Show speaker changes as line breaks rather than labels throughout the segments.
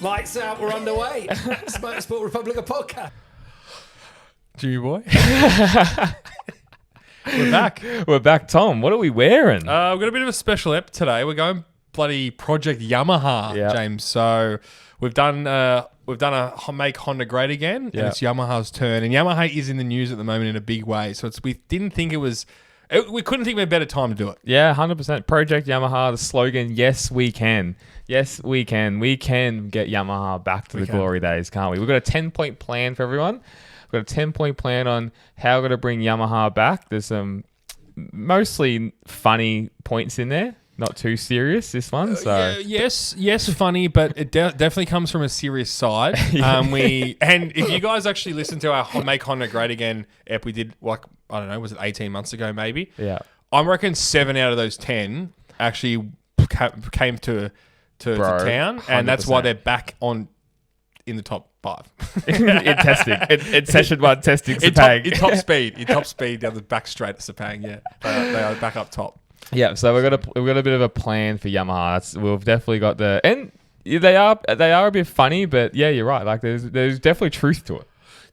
Lights out, we're underway. Motorsport Republica Podcast.
Jimmy boy. We're back.
We're back, Tom. What are we wearing?
We've got a bit of a special ep today. We're going bloody Project Yamaha, James. So we've done a Make Honda Great Again, and it's Yamaha's turn. And Yamaha is in the news at the moment in a big way. So we couldn't think of a better time to do it.
Yeah, 100%. Project Yamaha, the slogan, yes, we can. Yes, we can. We can get Yamaha back to the glory days, can't we? We've got a 10-point plan for everyone. We've got a 10-point plan on how we're going to bring Yamaha back. There's some mostly funny points in there. Not too serious, this one. So
yes, funny, but it definitely comes from a serious side. And if you guys actually listen to our Make Honda Great Again ep, we did, like, I don't know, was it 18 months ago maybe?
Yeah.
I reckon 7 out of those 10 actually came to town, and that's why they're back in the top 5.
in testing. In session 1 testing Sepang.
In top speed down the back straight at Sepang, yeah. They are back up top.
Yeah, so we've got a bit of a plan for Yamaha. We've definitely got and they are a bit funny, but yeah, you're right. Like there's definitely truth to it.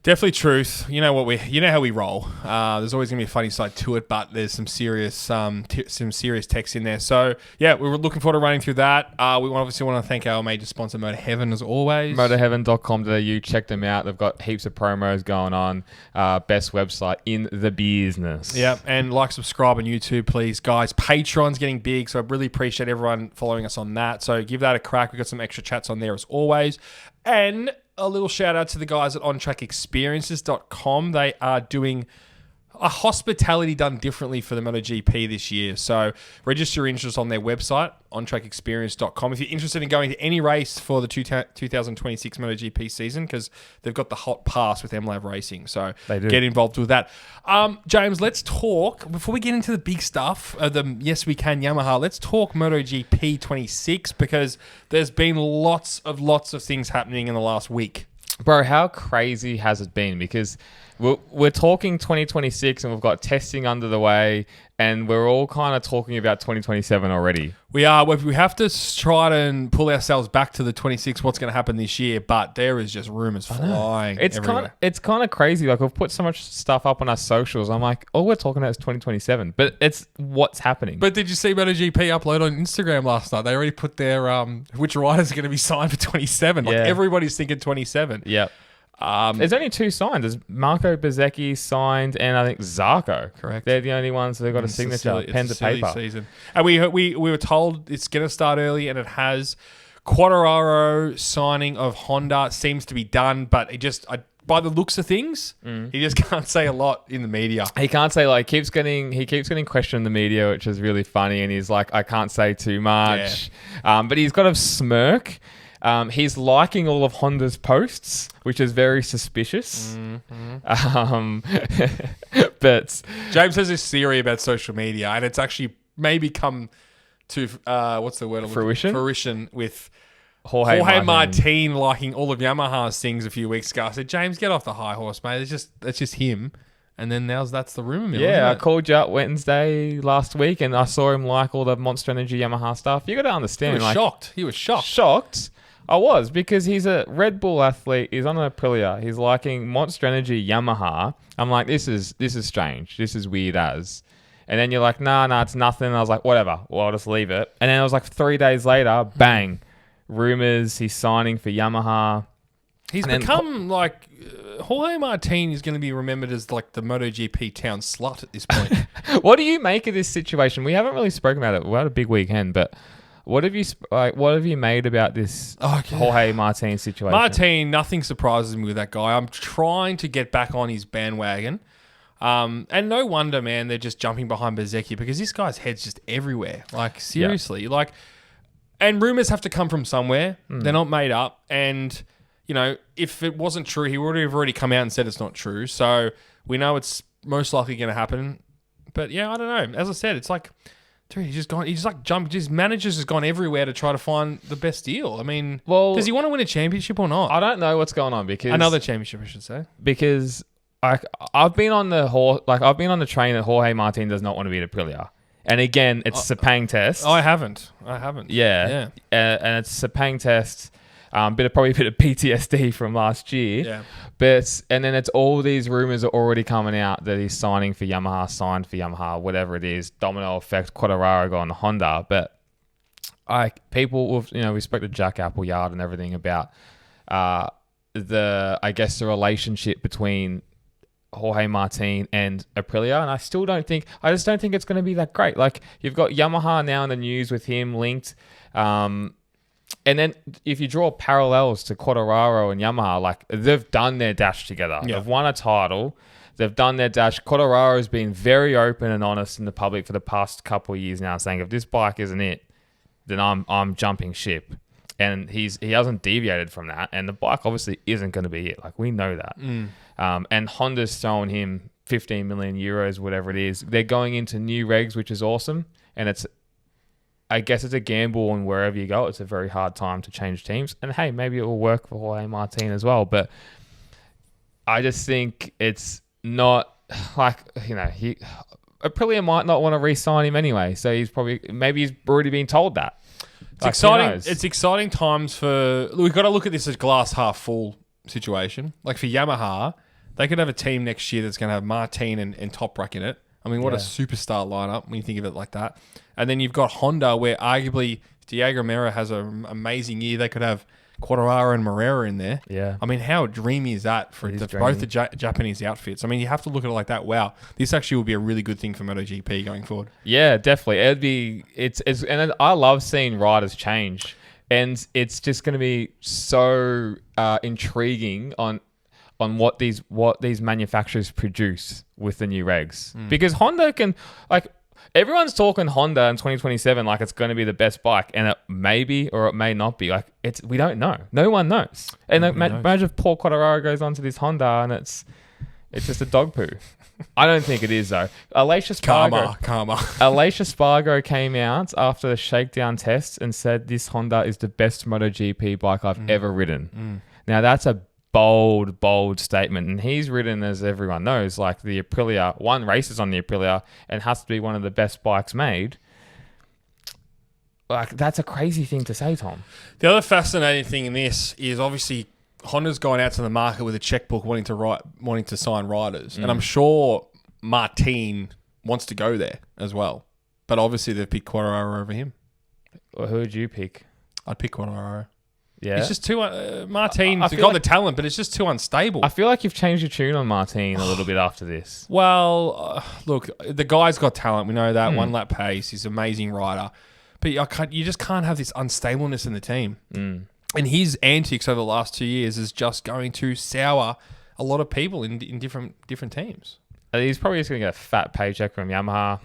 Definitely truth. You know how we roll. There's always gonna be a funny side to it, but there's some serious text in there. So yeah, we were looking forward to running through that. We obviously want to thank our major sponsor, Motor Heaven, as always.
Motorheaven.com.au. Check them out. They've got heaps of promos going on. Best website in the business.
Yeah, and subscribe on YouTube, please, guys. Patreon's getting big, so I really appreciate everyone following us on that. So give that a crack. We've got some extra chats on there as always, and a little shout out to the guys at OnTrackExperiences.com. They are doing a hospitality done differently for the MotoGP this year. So register your interest on their website, OnTrackExperience.com. If you're interested in going to any race for the 2026 MotoGP season, because they've got the hot pass with MLab Racing. So get involved with that. James, let's talk, before we get into the big stuff, the Yes We Can Yamaha, let's talk MotoGP 26, because there's been lots of things happening in the last week.
Bro, how crazy has it been? Because we're talking 2026 and we've got testing under the way, and we're all kind of talking about 2027 already.
We are. We have to try to pull ourselves back to the 26, what's going to happen this year, but there is just rumours flying everywhere.
It's kind of crazy. Like, we've put so much stuff up on our socials. I'm like, all we're talking about is 2027, but it's what's happening.
But did you see MotoGP upload on Instagram last night? They already put their which riders are going to be signed for 27. Like, everybody's thinking 27.
Yep. There's only 2 signed. There's Marco Bezzecchi signed, and I think Zarco.
Correct.
They're the only ones that got a signature, pen to paper.
Season. And we were told it's going to start early, and it has. Quartararo signing of Honda seems to be done, but by the looks of things, he just can't say a lot in the media.
He can't say, like, he keeps getting questioned in the media, which is really funny, and he's like, I can't say too much. Yeah. But he's got a smirk. He's liking all of Honda's posts, which is very suspicious. But
James has this theory about social media, and it's actually maybe come to what's the word? Fruition with Jorge Martin liking all of Yamaha's things a few weeks ago. I said, James, get off the high horse, mate. That's just him. And then that's the rumor mill.
Yeah, I called you up Wednesday last week, and I saw him like all the Monster Energy Yamaha stuff. You got to understand.
He was shocked. He was shocked.
Shocked. I was, because he's a Red Bull athlete. He's on an Aprilia. He's liking Monster Energy Yamaha. I'm like, this is strange. This is weird as. And then you're like, nah, it's nothing. I was like, whatever. Well, I'll just leave it. And then it was like 3 days later, bang, rumors. He's signing for Yamaha.
He's become like Jorge Martin is going to be remembered as like the MotoGP town slut at this point.
What do you make of this situation? We haven't really spoken about it. We had a big weekend, but what have you made about this Jorge Martin situation?
Martin, nothing surprises me with that guy. I'm trying to get back on his bandwagon. And no wonder, man, they're just jumping behind Bezzecchi, because this guy's head's just everywhere. Like, seriously. Like, and rumors have to come from somewhere. They're not made up. And, you know, if it wasn't true, he would have already come out and said it's not true. So we know it's most likely going to happen. But yeah, I don't know. As I said, it's like, dude, his manager's just gone everywhere to try to find the best deal. I mean, does he want to win a championship or not?
I don't know what's going on, because
another championship, I should say.
Because I've been on the train that Jorge Martin does not want to be at Aprilia. And again, it's Sepang Test.
I haven't.
Yeah. And it's Sepang Test. Probably a bit of PTSD from last year.
Yeah.
And then it's all these rumors are already coming out that he's signed for Yamaha, whatever it is, domino effect, Quartararo going to Honda. But people, we spoke to Jack Appleyard and everything about the relationship between Jorge Martin and Aprilia, and I just don't think it's going to be that great. Like, you've got Yamaha now in the news with him linked, and then if you draw parallels to Quartararo and Yamaha, like, they've done their dash together.
Yeah.
They've won a title. They've done their dash. Quartararo has been very open and honest in the public for the past couple of years now, saying if this bike isn't it, then I'm jumping ship. And he hasn't deviated from that. And the bike obviously isn't going to be it. Like, we know that. And Honda's throwing him 15 million euros, whatever it is. They're going into new regs, which is awesome. And I guess it's a gamble on wherever you go. It's a very hard time to change teams. And hey, maybe it will work for Jorge Martin as well. But I just think it's not like, Aprilia might not want to re-sign him anyway. So maybe he's already been told that.
It's exciting. It's exciting times for. We've got to look at this as glass half full situation. Like, for Yamaha, they could have a team next year that's going to have Martin and Toprak in it. I mean, what a superstar lineup when you think of it like that. And then you've got Honda, where arguably Diego Mera has an amazing year. They could have Quartararo and Moreira in there.
Yeah.
I mean, how dreamy is that for both the Japanese outfits? I mean, you have to look at it like that. Wow, this actually will be a really good thing for MotoGP going forward.
Yeah, definitely. It'd be and I love seeing riders change, and it's just going to be so intriguing on what these manufacturers produce with the new regs, because Honda can, like, everyone's talking Honda in 2027 like it's going to be the best bike, and it may be or it may not be. Like, we don't know. No one knows. And imagine if Paul Quartararo goes onto this Honda and it's just a dog poo. I don't think it is, though. Alicia Spargo came out after the shakedown test and said this Honda is the best MotoGP bike I've ever ridden. Now, that's a bold statement, and he's ridden, as everyone knows, like the Aprilia, won races on the Aprilia, and has to be one of the best bikes made. Like, that's a crazy thing to say, Tom.
The other fascinating thing in this is obviously Honda's gone out to the market with a checkbook wanting to sign riders, and I'm sure Martin wants to go there as well. But obviously they've picked Quartararo over him.
Well, who would you pick?
I'd pick Quartararo.
Yeah,
it's just too. Martin's got the talent, but it's just too unstable.
I feel like you've changed your tune on Martin a little bit after this.
Well, look, the guy's got talent. We know that. One lap pace. He's an amazing rider, but you just can't have this unstableness in the team. And his antics over the last 2 years is just going to sour a lot of people in different teams.
He's probably just going to get a fat paycheck from Yamaha.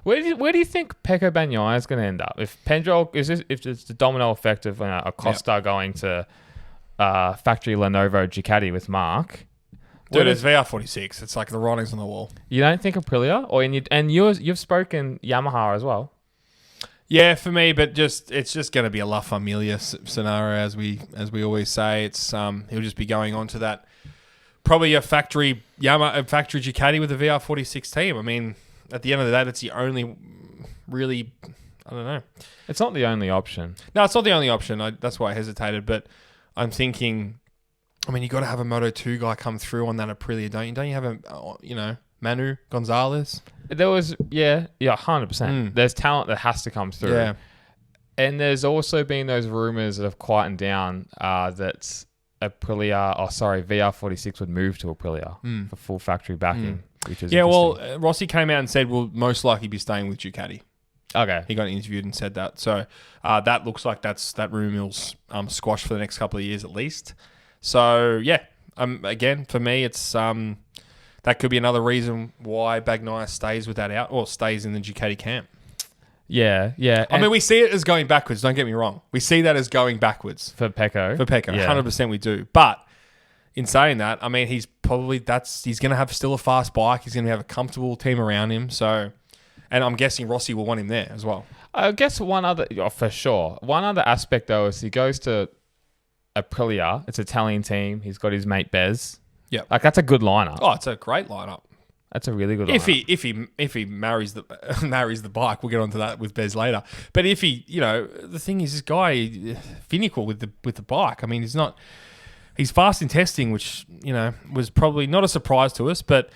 Where do you think Pecco Bagnaia is going to end up? If it's the domino effect of Acosta going to factory Lenovo Ducati with Mark.
Dude, it's VR46. It's like the writing's on the wall.
You don't think Aprilia? You've spoken Yamaha as well.
Yeah, for me, but it's just going to be a La Familia scenario, as we always say. It's he'll just be going on to that, probably a factory Ducati with a VR46 team. I mean, at the end of the day, that's the only really, I don't know.
It's not the only option.
No, it's not the only option. That's why I hesitated. But I'm thinking, I mean, you got to have a Moto2 guy come through on that Aprilia, don't you? Don't you have Manu Gonzalez?
There was, 100%. There's talent that has to come through.
Yeah.
And there's also been those rumors that have quietened down that VR46 would move to Aprilia for full factory backing. Which is
Rossi came out and said we'll most likely be staying with Ducati.
Okay.
He got interviewed and said that. So that looks like that rumor's squashed for the next couple of years at least. So, yeah, again, for me, it's that could be another reason why Bagnaia stays with that stays in the Ducati camp.
Yeah.
I mean, we see it as going backwards. Don't get me wrong. We see that as going backwards.
For Pecco.
100% we do. But in saying that, I mean, he's going to have still a fast bike. He's going to have a comfortable team around him. So, and I'm guessing Rossi will want him there as well.
I guess one other aspect though is he goes to Aprilia. It's an Italian team. He's got his mate Bez.
Yeah.
Like, that's a good lineup.
Oh, it's a great lineup.
That's a really good
lineup. If he marries the bike, we'll get onto that with Bez later. But if he, the thing is, this guy finical with the bike. I mean, he's fast in testing, which was probably not a surprise to us, but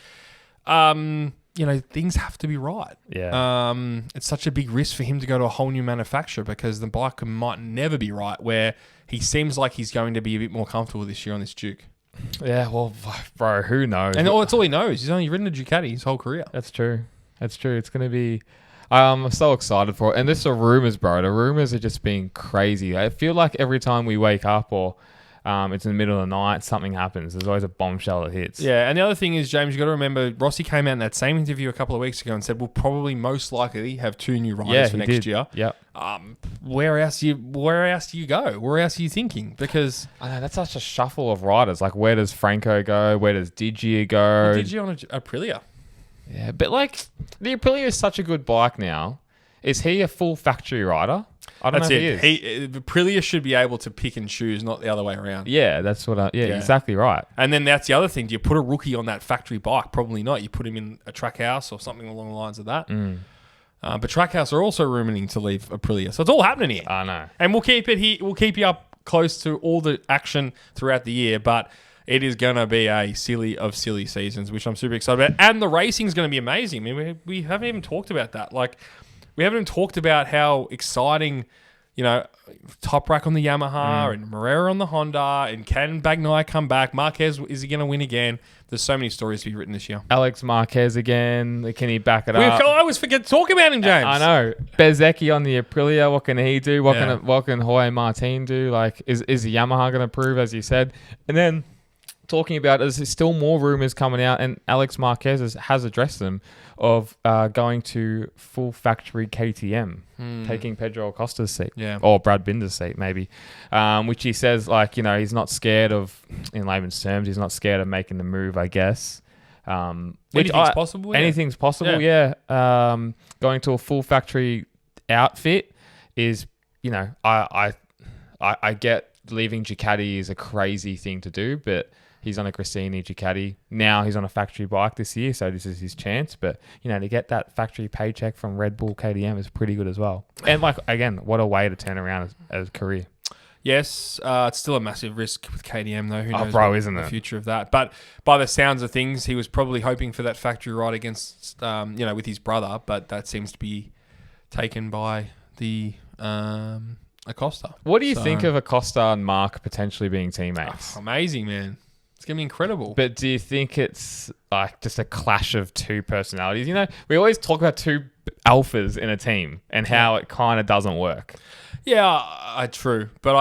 things have to be right.
Yeah.
It's such a big risk for him to go to a whole new manufacturer because the bike might never be right. Where he seems like he's going to be a bit more comfortable this year on this Duke.
Yeah, well, bro, who knows?
And that's all he knows. He's only ridden a Ducati his whole career.
That's true. It's going to be... I'm so excited for it. And this are rumours, bro. The rumours are just being crazy. I feel like every time we wake up or it's in the middle of the night, something happens. There's always a bombshell that hits.
Yeah, and the other thing is, James, you got to remember, Rossi came out in that same interview a couple of weeks ago and said we'll probably most likely have 2 new riders for next year.
Yep.
Where else do you go? Where else are you thinking? Because
I know that's such a shuffle of riders. Like, where does Franco go? Where does Digia go?
Digia on Aprilia.
Yeah, but like the Aprilia is such a good bike now. Is he a full factory rider? I don't know if he is.
Aprilia should be able to pick and choose, not the other way around.
Yeah, that's what exactly right.
And then that's the other thing. Do you put a rookie on that factory bike? Probably not. You put him in a Trackhouse or something along the lines of that. But Trackhouse are also rumoring to leave Aprilia. So it's all happening here.
I know.
And we'll keep it here. We'll keep you up close to all the action throughout the year. But it is going to be a silly of silly seasons, which I'm super excited about. And the racing is going to be amazing. I mean, we haven't even talked about that. Like, we haven't even talked about how exciting, Top Rack on the Yamaha and Morera on the Honda, and can Bagnaia come back? Marquez, is he going to win again? There's so many stories to be written this year.
Alex Marquez again. Can he back it up?
I always forget to talk about him, James.
I know. Bezecchi on the Aprilia. What can he do? What can Jorge Martin do? Like, is the Yamaha going to prove, as you said? And then talking about, there's still more rumors coming out, and Alex Marquez has addressed them, of going to full factory KTM, taking Pedro Acosta's seat, or Brad Binder's seat, maybe, which he says, like, he's not scared of, in layman's terms, he's not scared of making the move, I guess.
Anything's possible.
Anything's possible, going to a full factory outfit is, I get leaving Ducati is a crazy thing to do, but he's on a Cristini Ducati. Now he's on a factory bike this year, so this is his chance. But, to get that factory paycheck from Red Bull KTM is pretty good as well. And, like, again, what a way to turn around as a career.
Yes, it's still a massive risk with KTM, though. Who knows
isn't
the
it?
future of that? But by the sounds of things, he was probably hoping for that factory ride against, with his brother, but that seems to be taken by the Acosta.
What do you think of Acosta and Mark potentially being teammates?
Amazing, man. It's going to be incredible.
But do you think it's like just a clash of two personalities? We always talk about two alphas in a team and how it kind of doesn't work.
Yeah, true. But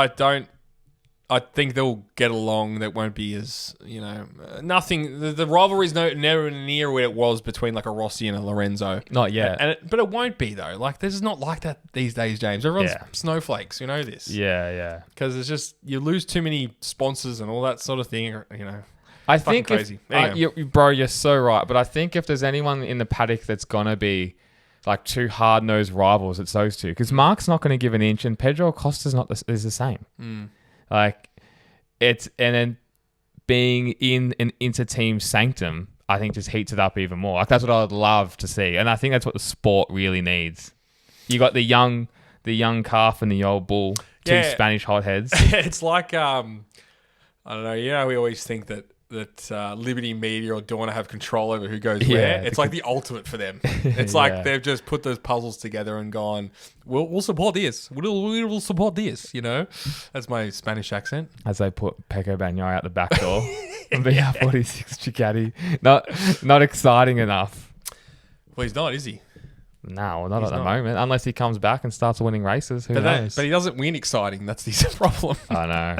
I think they'll get along. That won't be as, nothing. The rivalry's never near where it was between like a Rossi and a Lorenzo.
Not yet.
But it won't be, though. Like, this is not like that these days, James. Everyone's snowflakes. You know this.
Yeah.
Because it's just, you lose too many sponsors and all that sort of thing,
I think
crazy.
You're so right. But I think if there's anyone in the paddock that's going to be like two hard-nosed rivals, it's those two. Because Mark's not going to give an inch and Pedro Acosta's is the same. Like, and then being in an inter-team sanctum, I think just heats it up even more. Like, that's what I would love to see. And I think that's what the sport really needs. You got the young calf and the old bull, two Spanish hotheads.
It's like, I don't know, we always think that Liberty Media or Dawn have control over who goes where. It's like the ultimate for them. It's like they've just put those puzzles together and gone, we'll support this. We'll support this, That's my Spanish accent.
As they put Pecco Bagnaia out the back door and VR46 Ducati. Not exciting enough.
Well, he's not, is he?
No, not at the moment. Unless he comes back and starts winning races. Who knows?
But he doesn't win exciting. That's his problem.
I know.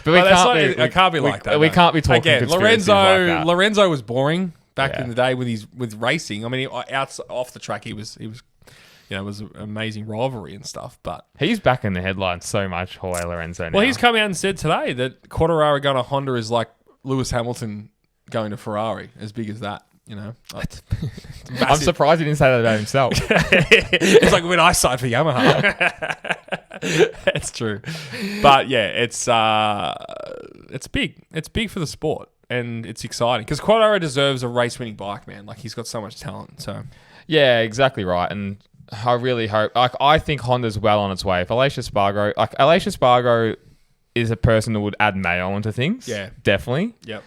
But it
can't be like that.
We can't be talking
again.
Lorenzo like that.
Lorenzo was boring back in the day with racing. I mean, off the track, he was it was an amazing rivalry and stuff. But
he's back in the headlines so much, Jorge Lorenzo. Now.
Well, he's come out and said today that Quartararo going to Honda is like Lewis Hamilton going to Ferrari. As big as that.
I'm surprised he didn't say that about himself.
It's like when I signed for Yamaha. It's true, but yeah, it's big. It's big for the sport, and it's exciting because Quartararo deserves a race-winning bike, man. Like, he's got so much talent. So
Yeah, exactly right. And I really hope, I think Honda's well on its way. If Aleix Espargaro is a person that would add mayo into things.
Yeah.
Definitely.
Yep.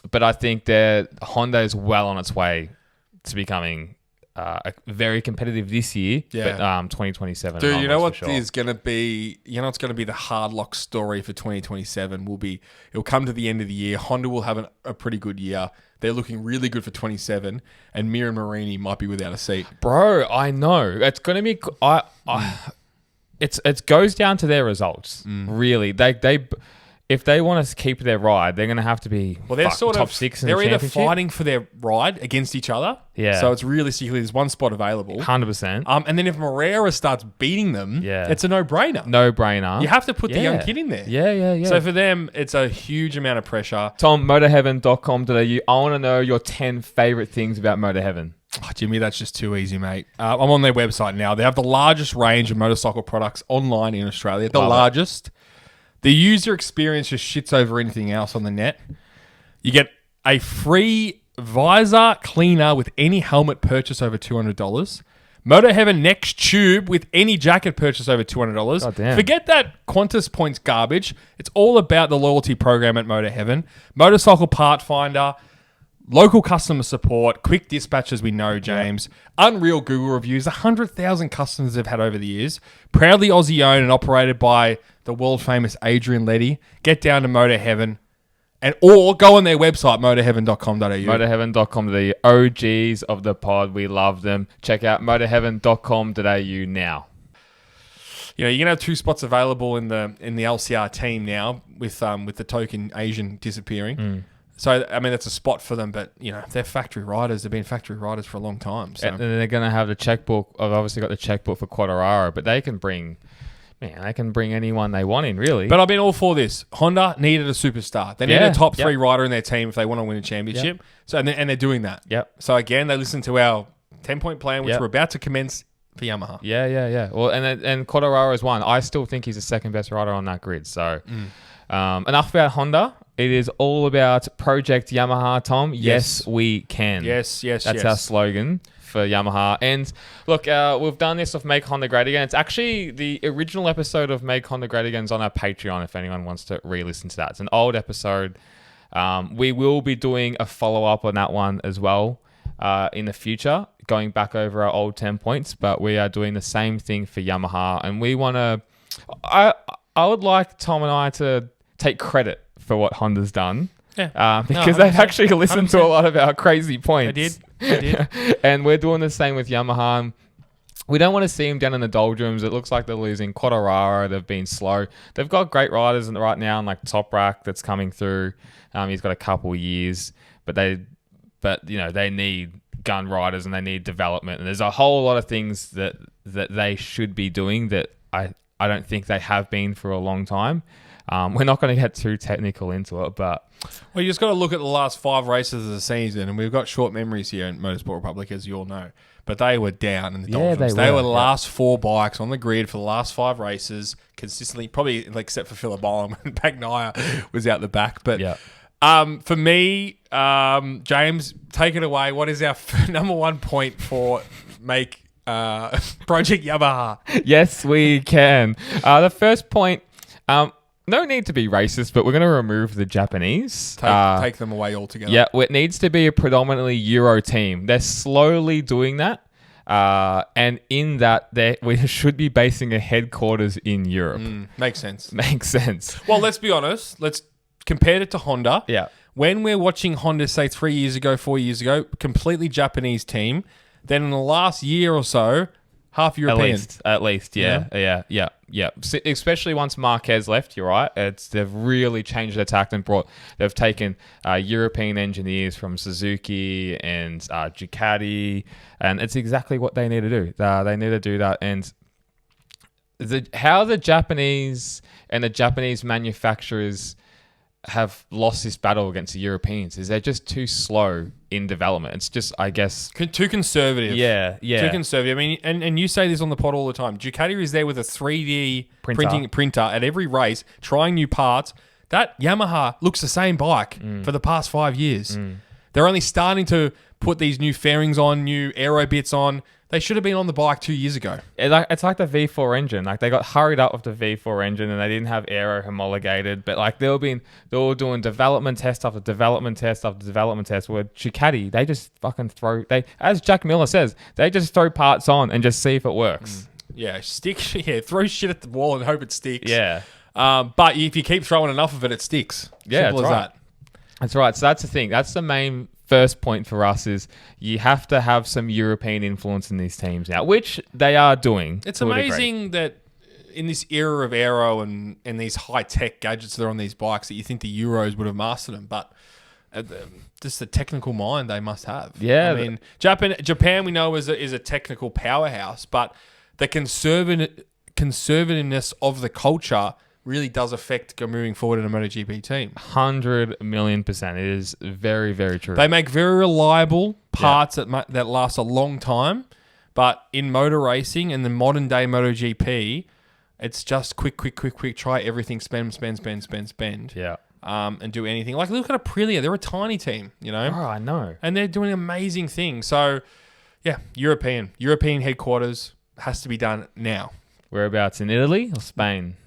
But I think that Honda is well on its way to becoming very competitive this year.
Yeah.
But 2027.
Dude, you know what
sure.
is going to be... You know what's going to be the hard lock story for 2027 will be... It'll come to the end of the year. Honda will have a pretty good year. They're looking really good for 27, and Mir and Marini might be without a seat.
Bro, I know. It's going to be... It goes down to their results, really. They if they want to keep their ride, they're going to have to be top 6 in the
They're either
championship.
fighting for their ride against each other.
Yeah.
So it's realistically there's one spot available.
100%.
And then if Moreira starts beating them, it's a no-brainer.
No-brainer.
You have to put the young kid in there.
Yeah.
So for them, it's a huge amount of pressure.
Tom, motorheaven.com.au. I want to know your 10 favorite things about Motorheaven.
Oh, Jimmy, that's just too easy, mate. I'm on their website now. They have the largest range of motorcycle products online in Australia. The largest. The user experience just shits over anything else on the net. You get a free visor cleaner with any helmet purchase over $200. Motorheaven next tube with any jacket purchase over $200.
God damn.
Forget that Qantas points garbage. It's all about the loyalty program at Motorheaven. Motorcycle part finder, local customer support, quick dispatch, as we know, James. Unreal Google reviews. 100,000 customers they've had over the years. Proudly Aussie owned and operated by the world famous Adrian Letty. Get down to Motorheaven or go on their website, motorheaven.com.au.
Motorheaven.com.au. OGs of the pod. We love them. Check out motorheaven.com.au now.
You know, you're gonna have 2 spots available in the LCR team now with the token Asian disappearing. So, I mean, that's a spot for them, but, you know, they're factory riders. They've been factory riders for a long time. So.
And they're going to have the checkbook. I've obviously got the checkbook for Quartararo, but they can bring anyone they want in, really.
But I've been all for this. Honda needed a superstar. They needed a top 3 rider in their team if they want to win a championship.
Yep.
So, and they're doing that.
Yep.
So, again, they listened to our 10-point plan, which we're about to commence for Yamaha.
Yeah. Well, and Quartararo is one. I still think he's the second best rider on that grid. So, enough about Honda. It is all about Project Yamaha, Tom. Yes, we can.
Yes.
That's our slogan for Yamaha. And look, we've done this of Make Honda Great Again. It's actually the original episode of Make Honda Great Again is on our Patreon if anyone wants to re-listen to that. It's an old episode. We will be doing a follow-up on that one as well in the future, going back over our old 10 points. But we are doing the same thing for Yamaha. And we want to... I would like Tom and I to take credit for what Honda's done. Yeah. Because they've actually listened 100%. To a lot of our crazy points.
I did.
And we're doing the same with Yamaha. We don't want to see them down in the doldrums. It looks like they're losing Quartararo. They've been slow. They've got great riders right now, and like Toprak that's coming through. He's got a couple years, but they need gun riders and they need development. And there's a whole lot of things that they should be doing that I don't think they have been for a long time. We're not going to get too technical into it, but...
Well, you just got to look at the last 5 races of the season, and we've got short memories here in Motorsport Republica, as you all know. But they were down in the doldrums. They were the last 4 bikes on the grid for the last 5 races, consistently, probably except for Phillip Bolam when Bagnaia was out the back. But for me, James, take it away. What is our number 1 point for Make Project Yamaha?
Yes, we can. The first point... no need to be racist, but we're going to remove the Japanese.
Take them away altogether.
Yeah, it needs to be a predominantly Euro team. They're slowly doing that. And in that, we should be basing a headquarters in Europe.
Makes sense.
Well,
let's be honest. Let's compare it to Honda.
Yeah.
When we're watching Honda, say 3 years ago, 4 years ago, completely Japanese team. Then in the last year or so, half European.
At least, yeah. Especially once Marquez left, you're right. They've really changed their tact and they've taken European engineers from Suzuki and Ducati, and it's exactly what they need to do. They need to do that. And how the Japanese and the Japanese manufacturers have lost this battle against the Europeans is they're just too slow in development. It's just, I guess...
Too conservative.
Yeah.
Too conservative. I mean, and you say this on the pod all the time. Ducati is there with a 3D printer at every race, trying new parts, that Yamaha looks the same bike for the past 5 years. They're only starting to put these new fairings on, new aero bits on. They should have been on the bike 2 years ago.
It's like the V4 engine. Like they got hurried up with the V4 engine and they didn't have aero homologated. But like they were doing development test after development test after development test. Where Ducati, they just fucking as Jack Miller says, they just throw parts on and just see if it works.
Yeah, throw shit at the wall and hope it sticks.
Yeah.
But if you keep throwing enough of it, it sticks.
Yeah,
Simple as that.
That's right. So that's the thing. That's the main first point for us is you have to have some European influence in these teams now, which they are doing.
It's amazing that in this era of aero and these high-tech gadgets that are on these bikes that you think the Euros would have mastered them, but just the technical mind they must have.
Yeah.
I mean, Japan we know is a technical powerhouse, but the conservativeness of the culture really does affect moving forward in a MotoGP team.
100,000,000%. It is very, very true.
They make very reliable parts that last a long time, but in motor racing and the modern day MotoGP, it's just quick, try everything, spend.
Yeah.
And do anything. Like, look at Aprilia. They're a tiny team, you know?
Oh, I know.
And they're doing amazing things. So, yeah, European headquarters has to be done now.
Whereabouts, in Italy or Spain?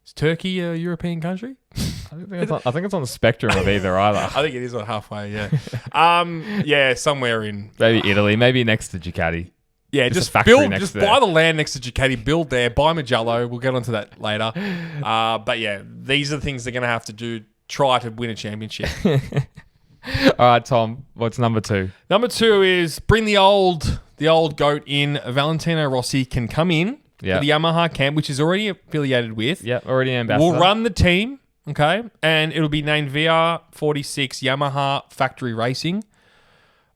Is Turkey a European country?
I think it's on the spectrum of either.
I think it is on halfway, yeah. Yeah, somewhere in...
Maybe Italy, maybe next to Ducati.
Yeah, just buy the land next to Ducati, build there, buy Mugello. We'll get onto that later. But yeah, these are the things they're going to have to do, try to win a championship.
All right, Tom, what's number 2?
Number 2 is bring the old goat in. Valentino Rossi can come in to the Yamaha camp, which is already affiliated with.
Yeah, already an ambassador.
We'll run the team, okay? And it'll be named VR46 Yamaha Factory Racing.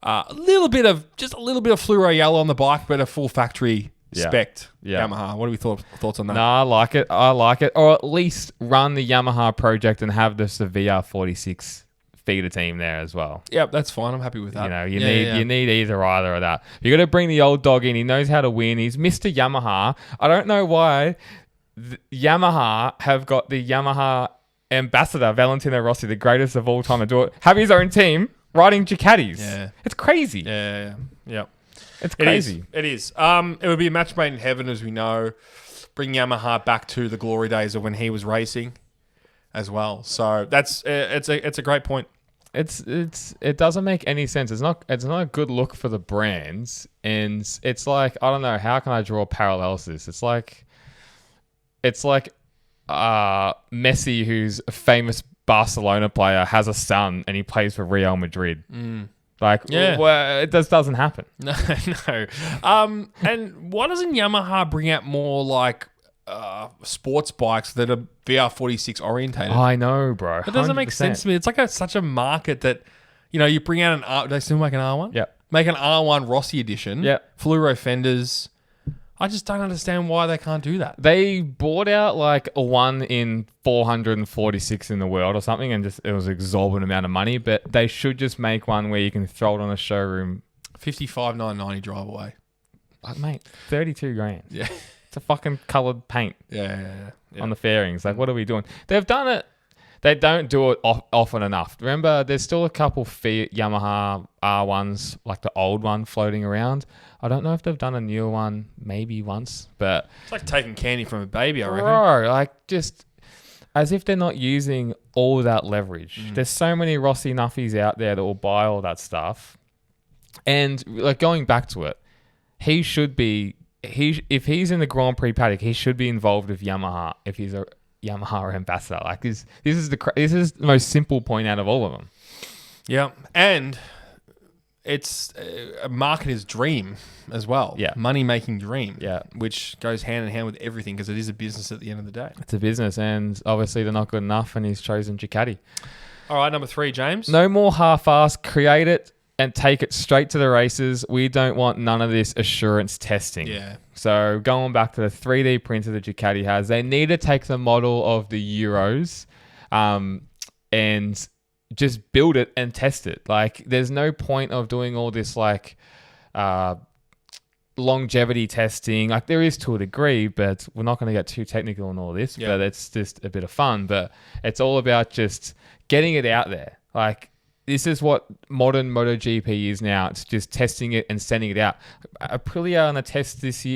A little bit of fluoro yellow on the bike, but a full factory spec Yamaha. What are we thoughts on that?
No, I like it. Or at least run the Yamaha project and have the VR46 feeder team there as well.
Yep, that's fine. I'm happy with that.
You know, you need either of that. You got to bring the old dog in. He knows how to win. He's Mr. Yamaha. I don't know why Yamaha have got the Yamaha ambassador Valentino Rossi, the greatest of all time, to do it. Have his own team riding Ducatis. Yeah, it's crazy.
Yeah.
It's crazy.
It is. It would be a match made in heaven, as we know. Bring Yamaha back to the glory days of when he was racing, as well. So that's it's a great point.
It doesn't make any sense. It's not a good look for the brands, and it's like, I don't know, how can I draw parallels to this? It's like Messi, who's a famous Barcelona player, has a son and he plays for Real Madrid. Well, it just doesn't happen.
No. And why doesn't Yamaha bring out more like sports bikes that are VR46 orientated?
I know, bro.
It doesn't make sense to me. It's like such a market that, you know, you bring out an R. Do they still make an R1?
Yeah.
Make an R1 Rossi edition.
Yeah.
Fluoro fenders. I just don't understand why they can't do that.
They bought out like a 1 in 446 in the world or something, and it was an exorbitant amount of money. But they should just make one where you can throw it on a showroom.
55,990 drive away.
Like, mate, 32 grand.
Yeah.
It's a fucking coloured paint.
Yeah.
On the fairings. Like, what are we doing? They've done it. They don't do it often enough. Remember, there's still a couple Fiat Yamaha R1s, like the old one, floating around. I don't know if they've done a newer one, maybe once, but...
It's like taking candy from a baby, I reckon.
Bro, like, just as if they're not using all that leverage. There's so many Rossi Nuffies out there that will buy all that stuff. And, like, going back to it, he should be... If he's in the Grand Prix paddock, he should be involved with Yamaha if he's a Yamaha ambassador. Like, this is the most simple point out of all of them.
Yeah, and it's a marketer's dream as well.
Yeah,
money-making dream.
Yeah,
which goes hand in hand with everything because it is a business at the end of the day.
It's a business, and obviously they're not good enough, and he's chosen Ducati.
All right, number 3, James.
No more half-ass. Create it and take it straight to the races. We don't want none of this assurance testing.
Yeah.
So going back to the 3D printer that Ducati has, they need to take the model of the Euros and just build it and test it. Like, there's no point of doing all this, like, longevity testing. Like there is to a degree, but we're not going to get too technical in all this.
Yeah.
But it's just a bit of fun. But it's all about just getting it out there. Like this is what modern MotoGP is now. It's just testing it and sending it out. Aprilia on a test this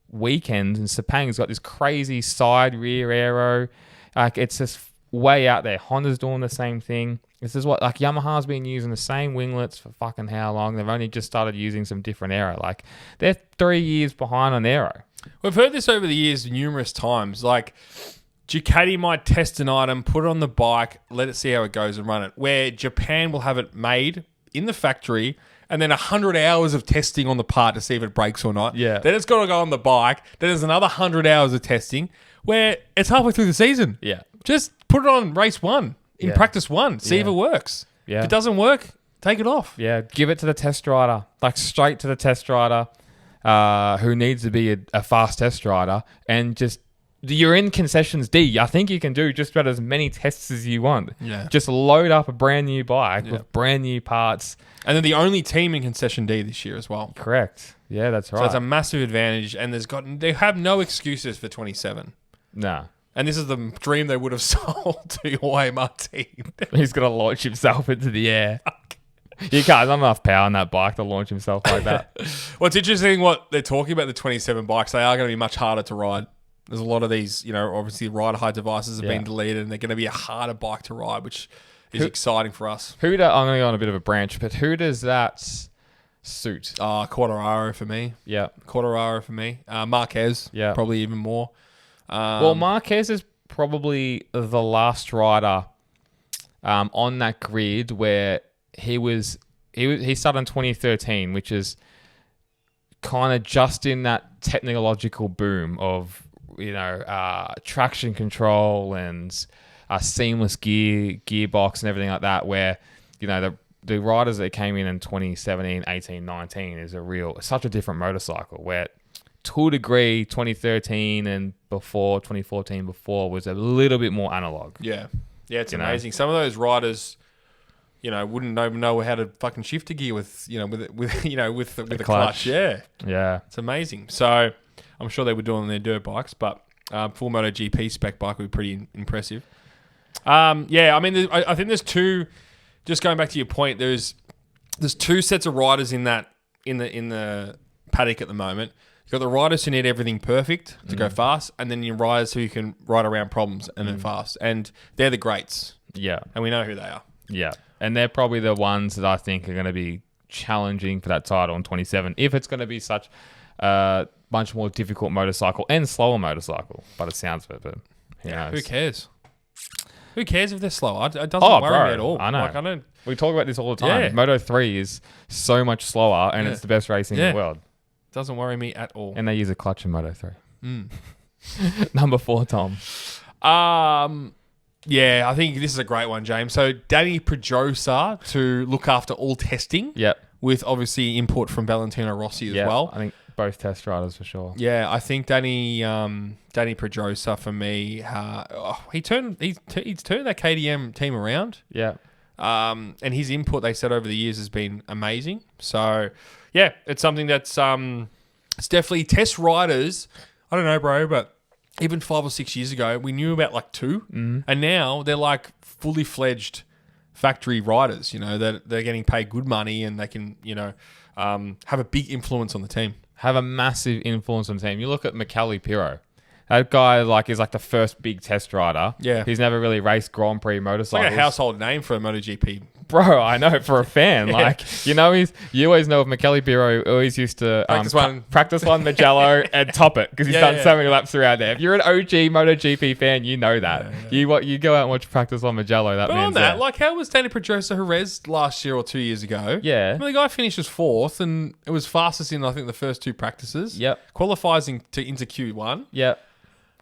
weekend in Sepang has got this crazy side rear aero. Like it's just way out there. Honda's doing the same thing. This is what like Yamaha's been using the same winglets for fucking how long? They've only just started using some different aero. Like they're 3 years behind on aero.
We've heard this over the years numerous times. Like Ducati might test an item, put it on the bike, let it see how it goes and run it. Where Japan will have it made in the factory and then 100 hours of testing on the part to see if it breaks or not.
Yeah.
Then it's got to go on the bike. Then there's another 100 hours of testing where it's halfway through the season.
Yeah.
Just put it on race one, in practice one, see if it works.
Yeah.
If it doesn't work, take it off.
Yeah, give it to the test rider, like straight to the test rider who needs to be a fast test rider, and just you're in concessions D. I think you can do just about as many tests as you want.
Yeah.
Just load up a brand new bike with brand new parts.
And they're the only team in concession D this year as well.
Correct. Yeah, that's right.
So it's a massive advantage, and they have no excuses for 27.
Nah.
And this is the dream they would have sold to Jorge Martin.
He's going to launch himself into the air. You can't. Not enough power on that bike to launch himself like that.
What's interesting, what they're talking about, the 27 bikes, they are going to be much harder to ride. There's a lot of these, obviously rider high devices have been deleted, and they're going to be a harder bike to ride, which is exciting for us.
I'm going to go on a bit of a branch, but who does that suit?
Quartararo for me.
Yeah.
Quartararo for me. Marquez.
Yeah.
Probably even more.
Well, Marquez is probably the last rider on that grid where he started in 2013, which is kind of just in that technological boom of traction control and a seamless gearbox and everything like that, where the riders that came in 2017, 18, 19 is such a different motorcycle, where to a degree 2013 and before 2014 was a little bit more analog.
Yeah, it's amazing. Some of those riders, wouldn't even know how to fucking shift a gear with the clutch. Yeah, it's amazing. So I'm sure they were doing on their dirt bikes, but full MotoGP spec bike would be pretty impressive. I mean, I think there's two. Just going back to your point, there's two sets of riders in the paddock at the moment. You've got the riders who need everything perfect to go fast, and then your riders who can ride around problems and then fast. And they're the greats.
Yeah.
And we know who they are.
Yeah. And they're probably the ones that I think are going to be challenging for that title in 27, if it's going to be such a much more difficult motorcycle and slower motorcycle, by the sounds of it. But who knows?
Who cares? Who cares if they're slower? It doesn't worry me at all.
I know.
I don't.
We talk about this all the time.
Yeah.
Moto 3 is so much slower, and it's the best racing in the world.
Doesn't worry me at all.
And they use a clutch in Moto 3. Number 4, Tom.
I think this is a great one, James. So Danny Pedrosa to look after all testing.
Yep.
With obviously input from Valentino Rossi as well.
I think both test riders for sure.
Yeah, I think Danny Pedrosa for me. He's turned that KTM team around.
Yeah.
And his input, they said, over the years has been amazing. So yeah, it's something that's it's definitely test riders. I don't know, bro, but even 5 or 6 years ago, we knew about like 2, and now they're like fully fledged factory riders. That they're getting paid good money, and they can have a big influence on the team.
Have a massive influence on the team. You look at Michele Pirro. That guy is like the first big test rider. Yeah. He's never really raced Grand Prix motorcycles.
It's like a household name for a MotoGP.
Bro, I know, for a fan. You always know of Michele Pirro always used to practice one Magello and top it, because he's done so many laps around there. If you're an OG MotoGP fan, you know that. Yeah. You go out and watch practice one Magello. But on that, how was Danny Pedrosa Jerez last year or 2 years ago? Yeah.
I mean, the guy finishes 4th, and it was fastest in, I think, the first 2 practices.
Yep.
Qualifies into Q1.
Yep.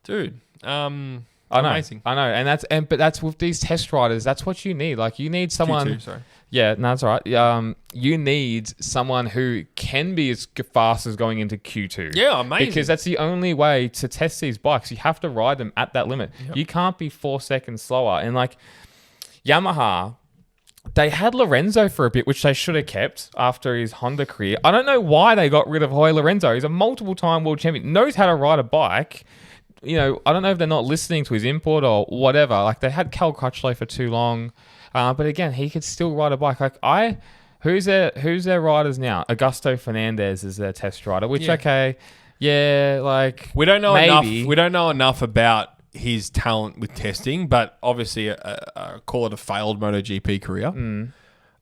Dude,
amazing. I know, but that's with these test riders. That's what you need. Like, you need someone.
Q2, sorry.
Yeah, no, that's all right. You need someone who can be as fast as going into Q2.
Yeah, amazing.
Because that's the only way to test these bikes. You have to ride them at that limit. Yep. You can't be 4 seconds slower. And Yamaha, they had Lorenzo for a bit, which they should have kept after his Honda career. I don't know why they got rid of Jorge Lorenzo. He's a multiple-time world champion, knows how to ride a bike. You know, I don't know if they're not listening to his input or whatever. Like, they had Cal Crutchlow for too long. But again, he could still ride a bike. Like, who's their riders now? Augusto Fernandez is their test rider, which, okay, yeah, like...
We don't know
maybe.
enough. We don't know enough about his talent with testing, but obviously call it a failed MotoGP career. And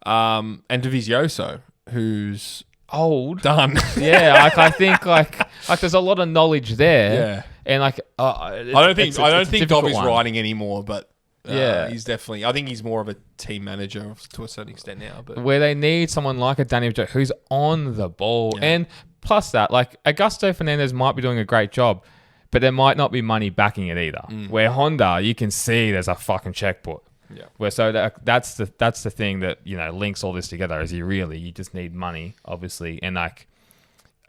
Dovizioso, who's
old,
done.
Yeah, I think like there's a lot of knowledge there.
Yeah,
and like
I don't think Dovi's
one.
riding anymore, but
yeah,
he's definitely. I think he's more of a team manager to a certain extent now. But
where they need someone like a Danny Joe who's on the ball, and plus that, like Augusto Fernandez might be doing a great job. But there might not be money backing it either. Where Honda, you can see there's a fucking check put.
Yeah.
Where that's the thing that, you know, links all this together. Is you just need money, obviously, and like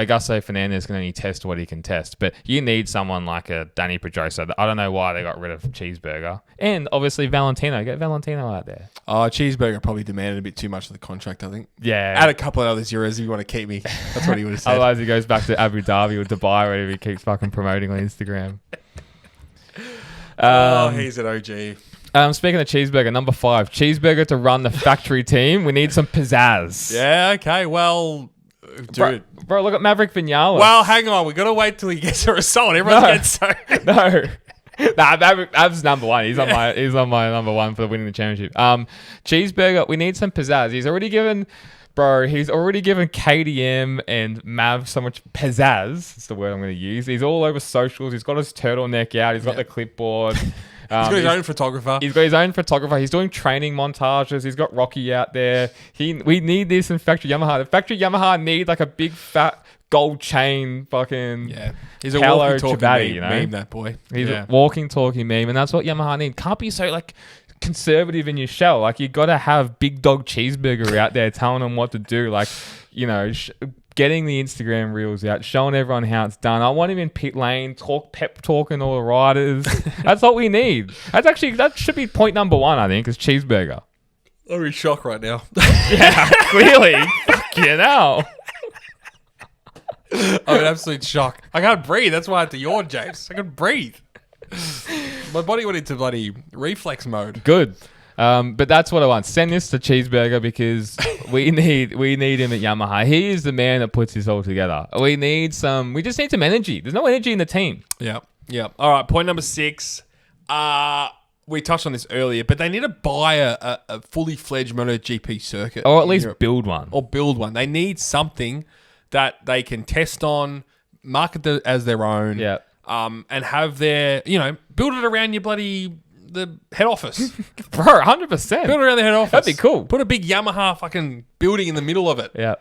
Augusto Fernandez can only test what he can test, but you need someone like a Danny Pedrosa. I don't know why they got rid of Cheeseburger, and obviously Valentino. Get Valentino out there.
Cheeseburger probably demanded a bit too much of the contract, I think.
Yeah,
add a couple of other zeros if you want to keep me. That's what he would have said.
Otherwise, he goes back to Abu Dhabi or Dubai, whatever he keeps fucking promoting on Instagram.
He's an OG.
Speaking of Cheeseburger, number 5, Cheeseburger to run the factory team. We need some pizzazz.
Yeah. Okay. Well.
Bro, look at Maverick Vinales.
Well, hang on. We got to wait till he gets a result. Everyone gets so.
No. Mav's number 1. He's on my number 1 for winning the championship. Cheeseburger, we need some pizzazz. He's already given KDM and Mav so much pizzazz. That's the word I'm going to use. He's all over socials. He's got his turtleneck out. He's got the clipboard.
He's got his own photographer.
He's doing training montages. He's got Rocky out there. We need this in Factory Yamaha. The Factory Yamaha need like a big fat gold chain fucking.
Yeah, he's a walking talking meme, you know? Meme. That boy.
He's a walking talking meme, and that's what Yamaha need. Can't be so like conservative in your shell. Like, you got to have Big Dog Cheeseburger out there telling them what to do. Like, you know. Getting the Instagram reels out, showing everyone how it's done. I want him in pit lane, pep talking all the riders. That's what we need. That should be point number 1, I think, is Cheeseburger.
I'm in shock right now.
Yeah, clearly. Fucking hell.
I'm in absolute shock. I can't breathe. That's why I had to yawn, James. I couldn't breathe. My body went into bloody reflex mode.
Good. But that's what I want. Send this to Cheeseburger because we need him at Yamaha. He is the man that puts this all together. We just need some energy. There's no energy in the team.
Yeah. All right. Point number 6. We touched on this earlier, but they need to buy a fully fledged MotoGP circuit.
Or at least build one.
They need something that they can test on, market as their own.
Yeah.
And have their, build it around your the head office.
Bro, 100%.
Build around the head office.
That'd be cool.
Put a big Yamaha fucking building in the middle of it.
Yeah.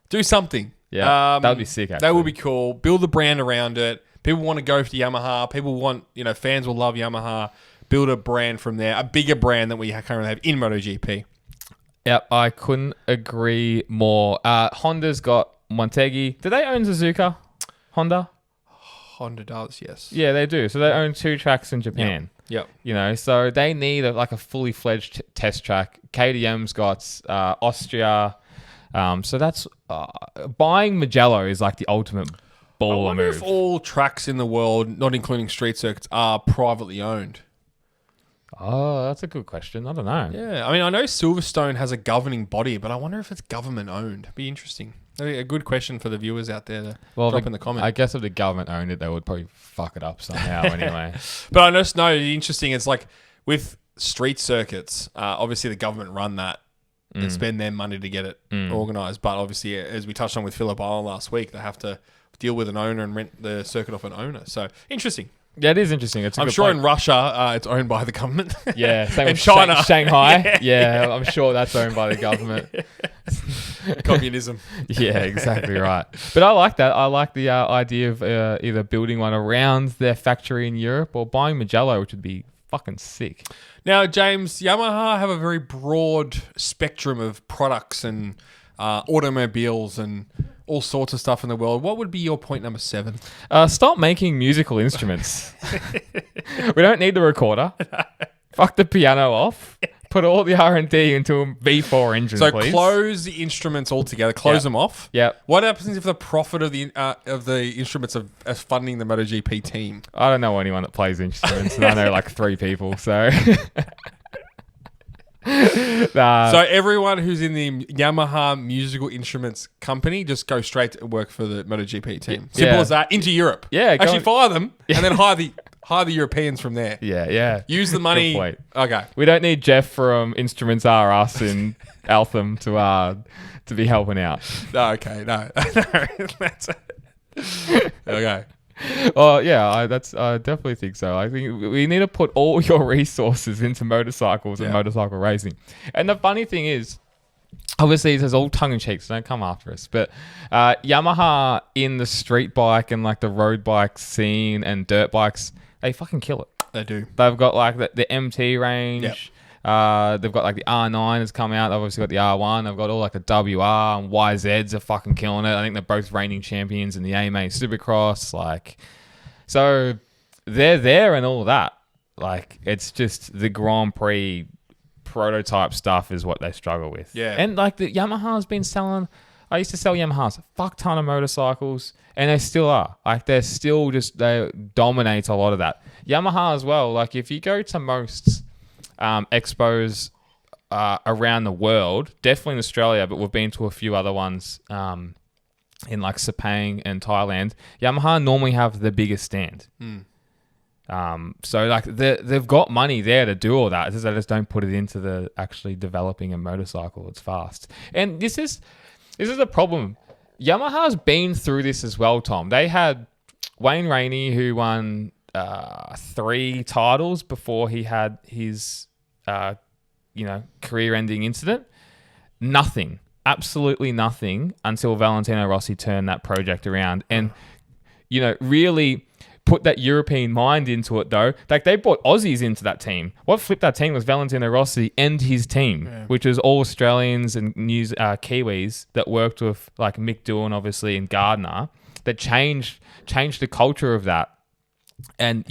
Do something.
Yeah. That'd be sick, actually.
That would be cool. Build the brand around it. People want to go for Yamaha. People want, fans will love Yamaha. Build a brand from there. A bigger brand than we currently have in MotoGP.
Yep. I couldn't agree more. Honda's got Montegi. Do they own Suzuka? Honda?
Honda does, yes.
Yeah, they do. So they own 2 tracks in Japan.
Yep.
So they need a fully fledged test track. KTM's got Austria. So that's buying Mugello is like the ultimate baller move.
I wonder if all tracks in the world, not including street circuits, are privately owned.
Oh, that's a good question. I don't know.
Yeah, I mean, I know Silverstone has a governing body, but I wonder if it's government owned. It'd be interesting. A good question for the viewers out there to drop in the comments.
I guess if the government owned it, they would probably fuck it up somehow anyway.
But I just know it's interesting. It's like with street circuits, obviously the government run that and spend their money to get it organised. But obviously, as we touched on with Phillip Island last week, they have to deal with an owner and rent the circuit off an owner. So interesting.
Yeah, it is interesting.
I'm sure in Russia, it's owned by the government.
Yeah, same
in
with
China,
Shanghai. Yeah, I'm sure that's owned by the government.
Communism.
Yeah, exactly right. But I like that. I like the idea of either building one around their factory in Europe or buying Mugello, which would be fucking sick.
Now, James, Yamaha have a very broad spectrum of products and automobiles and all sorts of stuff in the world. What would be your point number 7?
Stop making musical instruments. We don't need the recorder. Fuck the piano off. put all the R&D into a V4 engine,
So
please.
close the instruments altogether. Close them off.
Yep.
What happens if the profit of the instruments are funding the MotoGP team?
I don't know anyone that plays instruments. And I know like 3 people, so...
So everyone who's in the Yamaha musical instruments company, just go straight to work for the MotoGP team. Simple as that. Into Europe.
Yeah,
Actually fire them and then hire the Europeans from there.
Yeah.
Use the money.
Good point.
Okay.
We don't need Jeff from Instruments R Us in Eltham to be helping out.
No, okay. No. That's it. Okay.
Oh yeah, I definitely think so. I think we need to put all your resources into motorcycles and motorcycle racing. And the funny thing is, obviously, this is all tongue in cheek, so don't come after us. But Yamaha in the street bike and like the road bike scene and dirt bikes, they fucking kill it.
They do.
They've got like the MT range.
Yep.
They've got like the R9 has come out. They've obviously got the R1. They've got all like the WR and YZs are fucking killing it. I think they're both reigning champions in the AMA Supercross. Like, so they're there and all that. Like, it's just the Grand Prix prototype stuff is what they struggle with.
Yeah.
And like the Yamaha's been selling. I used to sell Yamahas, a fuck ton of motorcycles, and they still are. Like, they're still just, they dominate a lot of that. Yamaha as well. Like, if you go to most expos around the world, definitely in Australia, but we've been to a few other ones in like Sepang and Thailand. Yamaha normally have the biggest stand. So like they've got money there to do all that. It's just they just don't put it into the actually developing a motorcycle. It's fast, and this is a problem. Yamaha's been through this as well, Tom. They had Wayne Rainey, who won 3 titles before he had his career-ending incident. Nothing, absolutely nothing, until Valentino Rossi turned that project around and really put that European mind into it. Though, like, they brought Aussies into that team. What flipped that team was Valentino Rossi and his team, which is all Australians and Kiwis that worked with like Mick Doohan, obviously, and Gardner, that changed the culture of that. And,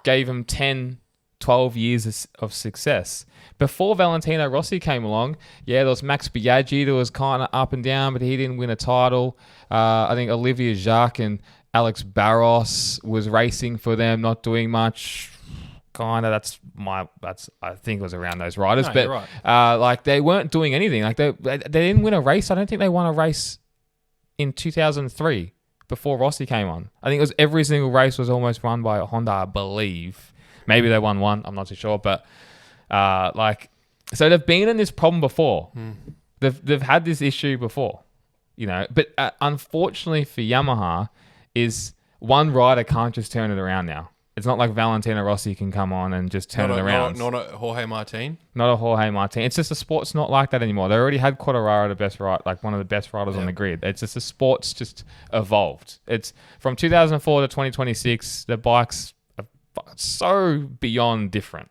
gave him 10, 12 years of success. Before Valentino Rossi came along, there was Max Biaggi that was kind of up and down, but he didn't win a title. I think Olivier Jacques and Alex Barros was racing for them, not doing much. Kind of, I think it was around those riders.
No,
but
you're right.
like, they weren't doing anything. Like, they didn't win a race. I don't think they won a race in 2003. Before Rossi came on. I think it was every single race was almost run by a Honda, I believe. Maybe they won one. I'm not too sure. But so they've been in this problem before. They've had this issue before, But unfortunately for Yamaha, is one rider can't just turn it around now. It's not like Valentino Rossi can come on and just turn it around.
Not a Jorge Martin.
Not a Jorge Martin. It's just the sport's not like that anymore. They already had Quartararo, one of the best riders on the grid. It's just the sport's just evolved. It's from 2004 to 2026. The bikes are so beyond different.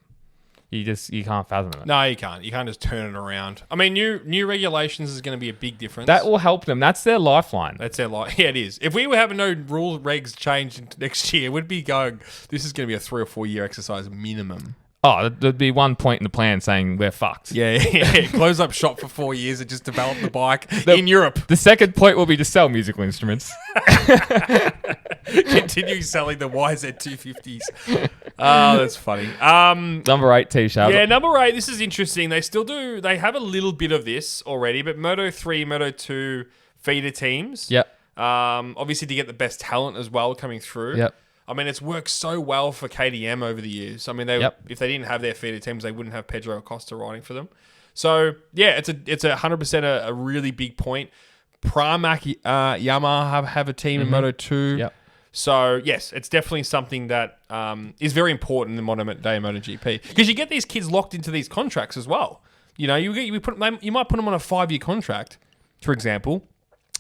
You can't fathom it.
No, you can't. You can't just turn it around. I mean, new regulations is going to be a big difference.
That will help them. That's their lifeline.
That's their life. Yeah, it is. If we were having no rule regs changed next year, we'd be going, this is going to be a 3 or 4 year exercise minimum.
Oh, there'd be one point in the plan saying we're fucked.
Yeah. Close up shop for 4 years and just develop the bike in Europe.
The second point will be to sell musical instruments.
Continue selling the YZ250s. Oh, that's funny.
Number 8, T-Sharp.
Yeah, number 8, this is interesting. They have a little bit of this already, but Moto 3, Moto 2 feeder teams.
Yep.
Obviously to get the best talent as well coming through.
Yep.
I mean, it's worked so well for KTM over the years. I mean, if they didn't have their feeder teams, they wouldn't have Pedro Acosta riding for them. So, yeah, it's 100% a really big point. Pramac Yamaha have a team in Moto 2.
Yep.
So, yes, it's definitely something that is very important in the modern day MotoGP. Because you get these kids locked into these contracts as well. You might put them on a 5-year contract, for example.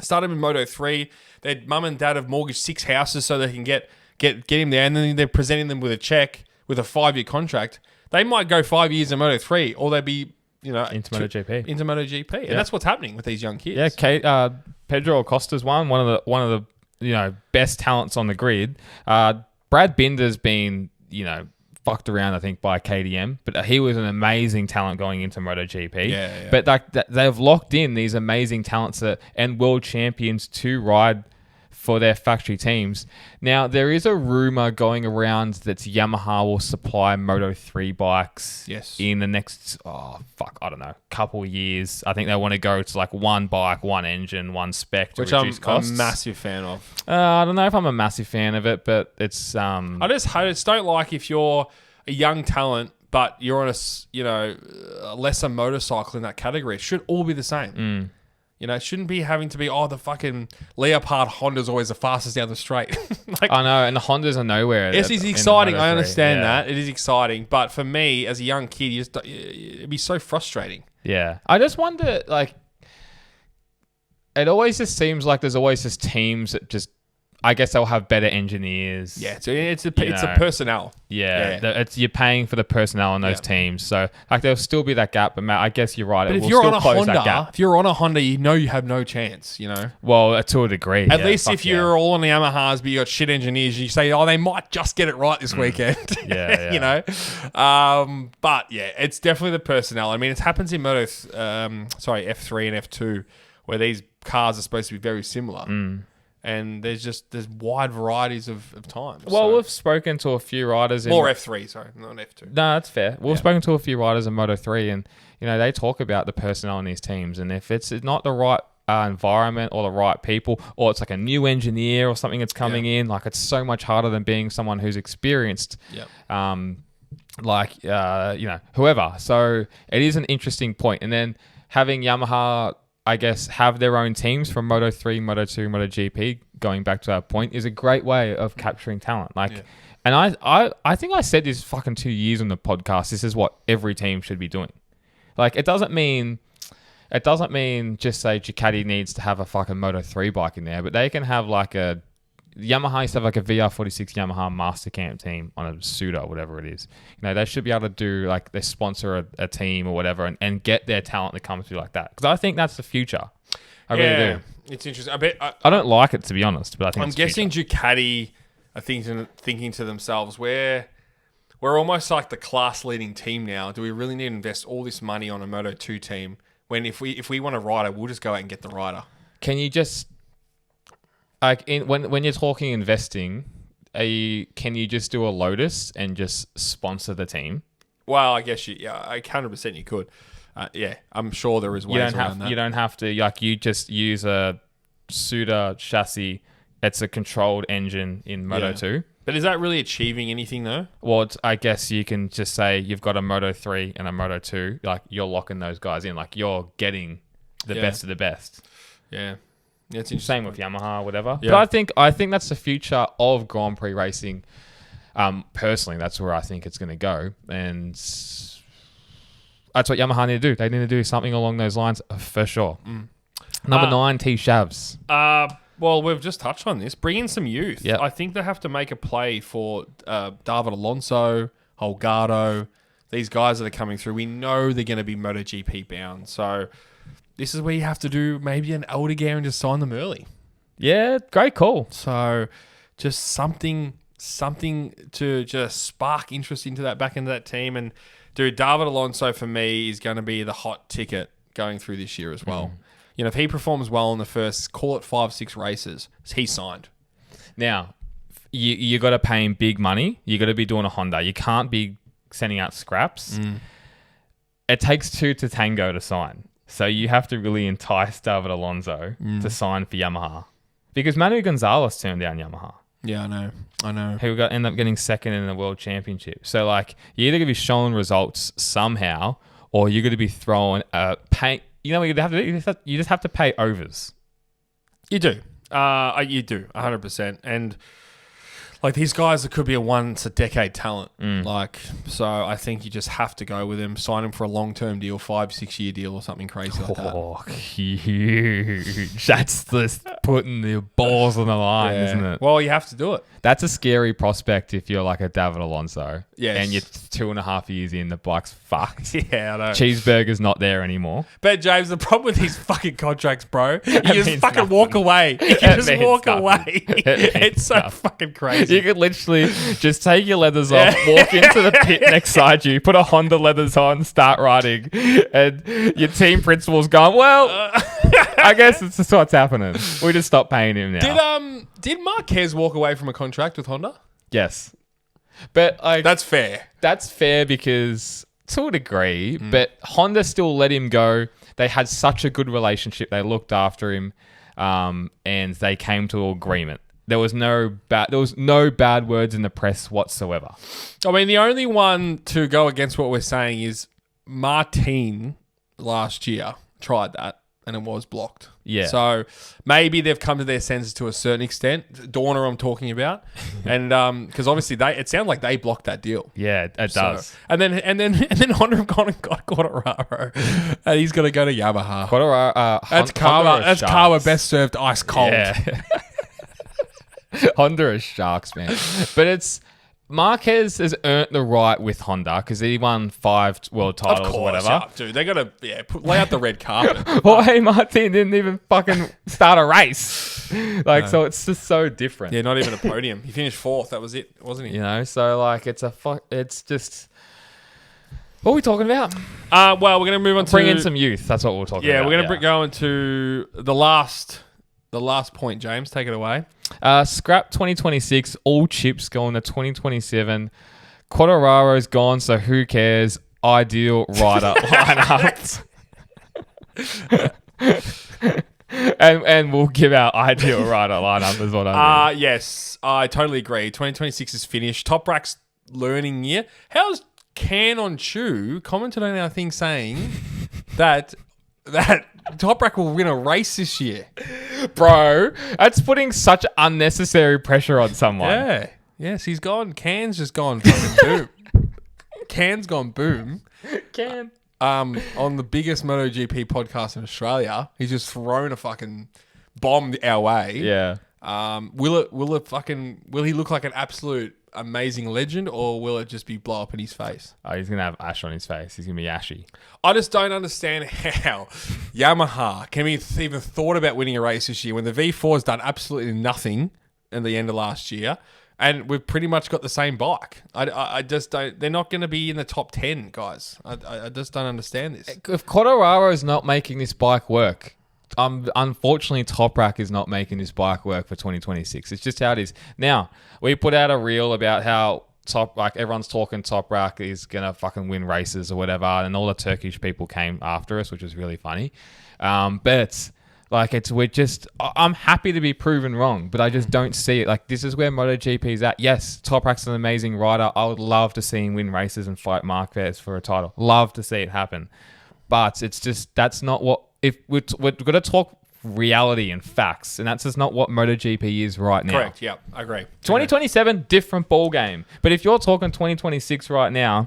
Started in Moto 3. Their mum and dad have mortgaged 6 houses so they can get him there, and then they're presenting them with a check with a 5-year contract. They might go 5 years in Moto 3, or they'd be,
into MotoGP.
Into MotoGP, and that's what's happening with these young kids.
Yeah, Pedro Acosta's one of the best talents on the grid. Brad Binder's been fucked around, I think, by KTM. But he was an amazing talent going into MotoGP.
Yeah.
But like they've locked in these amazing talents and world champions to ride for their factory teams. Now, there is a rumor going around that Yamaha will supply Moto3 bikes in the next, I don't know, couple of years. I think they want to go to like one bike, one engine, one spec to reduce costs.
I'm a massive fan of.
I don't know if I'm a massive fan of it, but it's...
I just don't like if you're a young talent, but you're on a lesser motorcycle in that category. It should all be the same. It shouldn't be having to be, the fucking Leopard Honda's always the fastest down the straight.
I know, and the Hondas are nowhere.
Yes, it's exciting. I understand that. It is exciting. But for me, as a young kid, it'd be so frustrating.
Yeah. I just wonder, like, it always just seems like there's always just teams that just, I guess they'll have better engineers.
Yeah, it's a personnel.
Yeah. You're paying for the personnel on those teams. So, like, there'll still be that gap. But, Matt, I guess you're right.
But if you're on a Honda, you have no chance,
Well, to a degree.
At least if you're all on the Yamahas, but you got shit engineers, you say, they might just get it right this weekend.
Yeah.
But, it's definitely the personnel. I mean, it happens in F3 and F2, where these cars are supposed to be very similar. And there's wide varieties of times.
Well, we've spoken to a few riders in...
More F3, sorry, not F2.
No, that's fair. We've spoken to a few riders in Moto3 and, they talk about the personnel in these teams. And if it's not the right environment or the right people, or it's like a new engineer or something that's coming in, like it's so much harder than being someone who's experienced. Whoever. So it is an interesting point. And then having Yamaha... I guess, have their own teams from Moto3, Moto2, MotoGP, going back to our point, is a great way of capturing talent. And I think I said this fucking 2 years on the podcast, this is what every team should be doing. Like, it doesn't mean just say Ducati needs to have a fucking Moto3 bike in there, but they can have like a Yamaha used to have like a VR46 Yamaha Master Camp team on a Suda or whatever it is. They should be able to do like they sponsor a team or whatever and get their talent that comes through like that. Because I think that's the future. I really do.
It's interesting.
I don't like it, to be honest, but I think
I'm guessing Ducati are thinking to themselves, we're almost like the class leading team now. Do we really need to invest all this money on a Moto2 team when if we want a rider, we'll just go out and get the rider?
Can you just when you're talking investing, can you just do a Lotus and just sponsor the team?
Well, I guess 100% you could. I'm sure there is ways around that.
You don't have to, you just use a Suda chassis. It's a controlled engine in Moto2.
But is that really achieving anything though?
Well, I guess you can just say you've got a Moto3 and a Moto2. Like, you're locking those guys in. Like, you're getting the best of the best.
Yeah. Yeah, it's interesting.
Same with Yamaha, whatever.
Yeah.
But I think that's the future of Grand Prix racing. Personally, that's where I think it's going to go, and that's what Yamaha need to do. They need to do something along those lines for sure. Number 9, T Shavs.
Well, we've just touched on this. Bring in some youth.
Yep.
I think they have to make a play for David Alonso, Holgado, these guys that are coming through. We know they're going to be MotoGP bound, so. This is where you have to do maybe an elder gear and just sign them early.
Yeah, great call.
So just something to just spark interest back into that team. And dude, David Alonso for me is going to be the hot ticket going through this year as well. If he performs well in the first, call it 5-6 races, he's signed.
Now, you got to pay him big money. You got to be doing a Honda. You can't be sending out scraps. It takes 2 to tango to sign. So you have to really entice David Alonso to sign for Yamaha. Because Manu Gonzalez turned down Yamaha.
Yeah, I know.
He end up getting second in the World Championship. So, like, you're either going to be showing results somehow, or you're going to be throwing pay. You know what you have to do? You just have to pay overs.
You do. You do, 100%. And... like, these guys that could be a once-a-decade talent. So I think you just have to go with them, sign them for a long-term deal, 5-6 year deal or something crazy like that.
Oh, huge. That's just putting the balls on the line, isn't it?
Well, you have to do it.
That's a scary prospect if you're like a David Alonso.
Yes.
And you're 2.5 years in, the bike's fucked.
Yeah, I know.
Cheeseburger's not there anymore.
But, James, the problem with these fucking contracts, bro, you just fucking walk away. You just walk away. It's so fucking crazy.
crazy.
You could literally just take your leathers off, walk into the pit next side you, put a Honda leathers on, start riding, and your team principal's gone, well, I guess it's just what's happening. We just stopped paying him now.
Did Marquez walk away from a contract with Honda?
Yes. But like
That's fair.
That's fair because to a degree, but Honda still let him go. They had such a good relationship. They looked after him, and they came to an agreement. There was no bad words in the press whatsoever.
I mean, the only one to go against what we're saying is Martin last year tried that and it was blocked.
Yeah.
So maybe they've come to their senses to a certain extent. Dorner, I'm talking about, and because obviously it sounds like they blocked that deal.
Yeah, it does.
And then Honda have gone and got Quartararo, and he's going to go to Yamaha. That's karma. That's karma best served ice cold.
Yeah. Honda is sharks, man. But it's Marquez has earned the right with Honda because he won 5 world titles or whatever.
Yeah, dude. They got to lay out the red carpet.
Jorge Martin didn't even fucking start a race. So it's just so different.
Yeah, not even a podium. He finished 4th. That was it, wasn't he?
You know, so like it's just. What are we talking about?
Well, we're going to move on to
bring in some youth. That's what we're talking about.
Yeah, we're going to go into the last point. James, take it away.
Scrap 2026. All chips going to 2027. Quartararo's gone, so who cares? Ideal rider lineup. and we'll give our ideal rider lineup is what I mean.
Yes, I totally agree. 2026 is finished. Top Rack's learning year. How's Can on Chew commented on our thing saying that Top Rack will win a race this year?
Bro, that's putting such unnecessary pressure on someone.
Yeah. Yes, he's gone. Can's just gone fucking boom. Can's gone boom.
Can.
On the biggest MotoGP podcast in Australia, he's just thrown a fucking bomb our way.
Yeah.
Will he look like an absolute amazing legend, or will it just be blow up in his face?
Oh, he's gonna have ash on his face. He's gonna be ashy.
I just don't understand how Yamaha can be even thought about winning a race this year when the V4's done absolutely nothing in the end of last year, and we've pretty much got the same bike. I just don't. They're not going to be in the top 10, guys. I just don't understand this.
If Quartararo is not making this bike work, unfortunately, Top Rack is not making this bike work for 2026. It's just how it is. Now, we put out a reel about how everyone's talking Top Rack is gonna fucking win races or whatever, and all the Turkish people came after us, which was really funny. But I'm happy to be proven wrong, but I just don't see it. Like, this is where MotoGP is at. Yes, Top Rack's an amazing rider. I would love to see him win races and fight Marquez for a title. Love to see it happen, but it's just that's not what. If we're going to talk reality and facts, and that's just not what MotoGP is right now.
Correct. Yeah, I agree.
2027, different ball game. But if you're talking 2026 right now,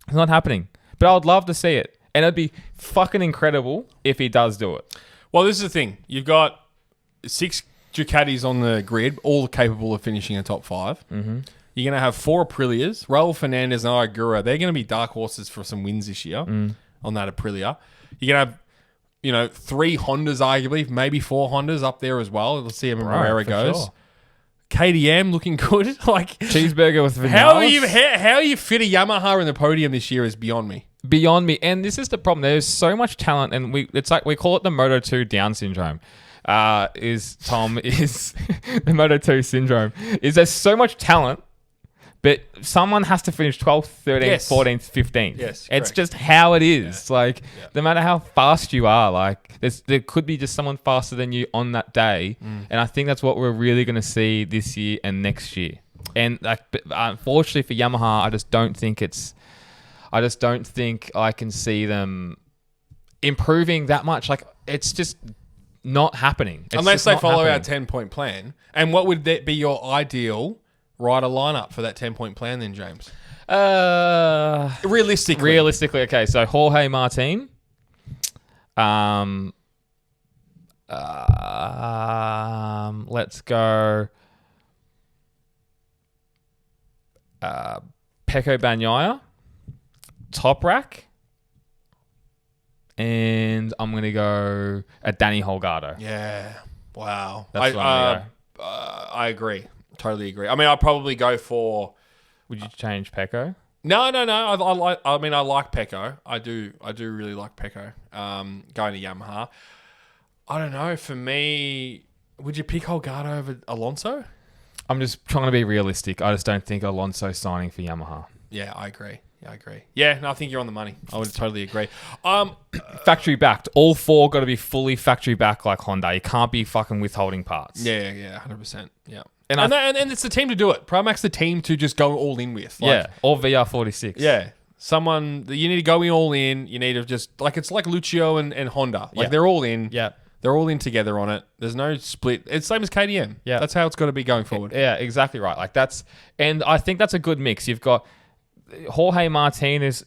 it's not happening. But I would love to see it, and it'd be fucking incredible if he does do it.
Well, this is the thing. You've got 6 Ducatis on the grid, all capable of finishing a top 5. Mm-hmm. You're going to have 4 Aprilias. Raul Fernandez and Ayagura, they're going to be dark horses for some wins this year on that Aprilia. You're going to have 3 Hondas, arguably, maybe 4 Hondas up there as well. Let's see how Herrera goes. Sure. KTM looking good. Like
Cheeseburger with Vinales.
How you fit a Yamaha in the podium this year is beyond me.
Beyond me. And this is the problem. There's so much talent, and we call it the Moto2 Down syndrome. Is the Moto2 syndrome. Is there's so much talent, but someone has to finish 12th, 13th, 14th, 15th.
Yes,
it's
correct.
just how it is. Yeah. No matter how fast you are, there could be just someone faster than you on that day. And I think that's what we're really going to see this year and next year. And unfortunately for Yamaha, I just don't think I can see them improving that much. It's just not happening.
Unless they follow our 10-point plan. And what would that be your ideal rider lineup for that 10-point plan then, James? Realistically,
okay. So Jorge Martin, let's go. Pecco Bagnaia, Top Rack, and I'm gonna go at Danny Holgado.
Yeah. Wow.
That's what I'm gonna go.
I agree. totally agree. I mean, I'd probably go for.
Would you change Pecco?
No. I like. I mean, I like Pecco. I do really like Pecco. Going to Yamaha. I don't know. For me, would you pick Holgado over Alonso?
I'm just trying to be realistic. I just don't think Alonso's signing for Yamaha.
Yeah, I agree. Yeah, no, I think you're on the money. I would totally agree.
Factory backed. All 4 got to be fully factory backed like Honda. You can't be fucking withholding parts.
Yeah, 100%. Yeah.
And
it's the team to do it. Primac's the team to just go all in with.
Or VR46.
Yeah. Someone, you need to go in all in. You need to just, it's like Lucio and Honda. They're all in.
Yeah.
They're all in together on it. There's no split. It's the same as KTM.
Yeah.
That's how it's got to be going forward.
Yeah, exactly right. And I think that's a good mix. You've got Jorge Martin is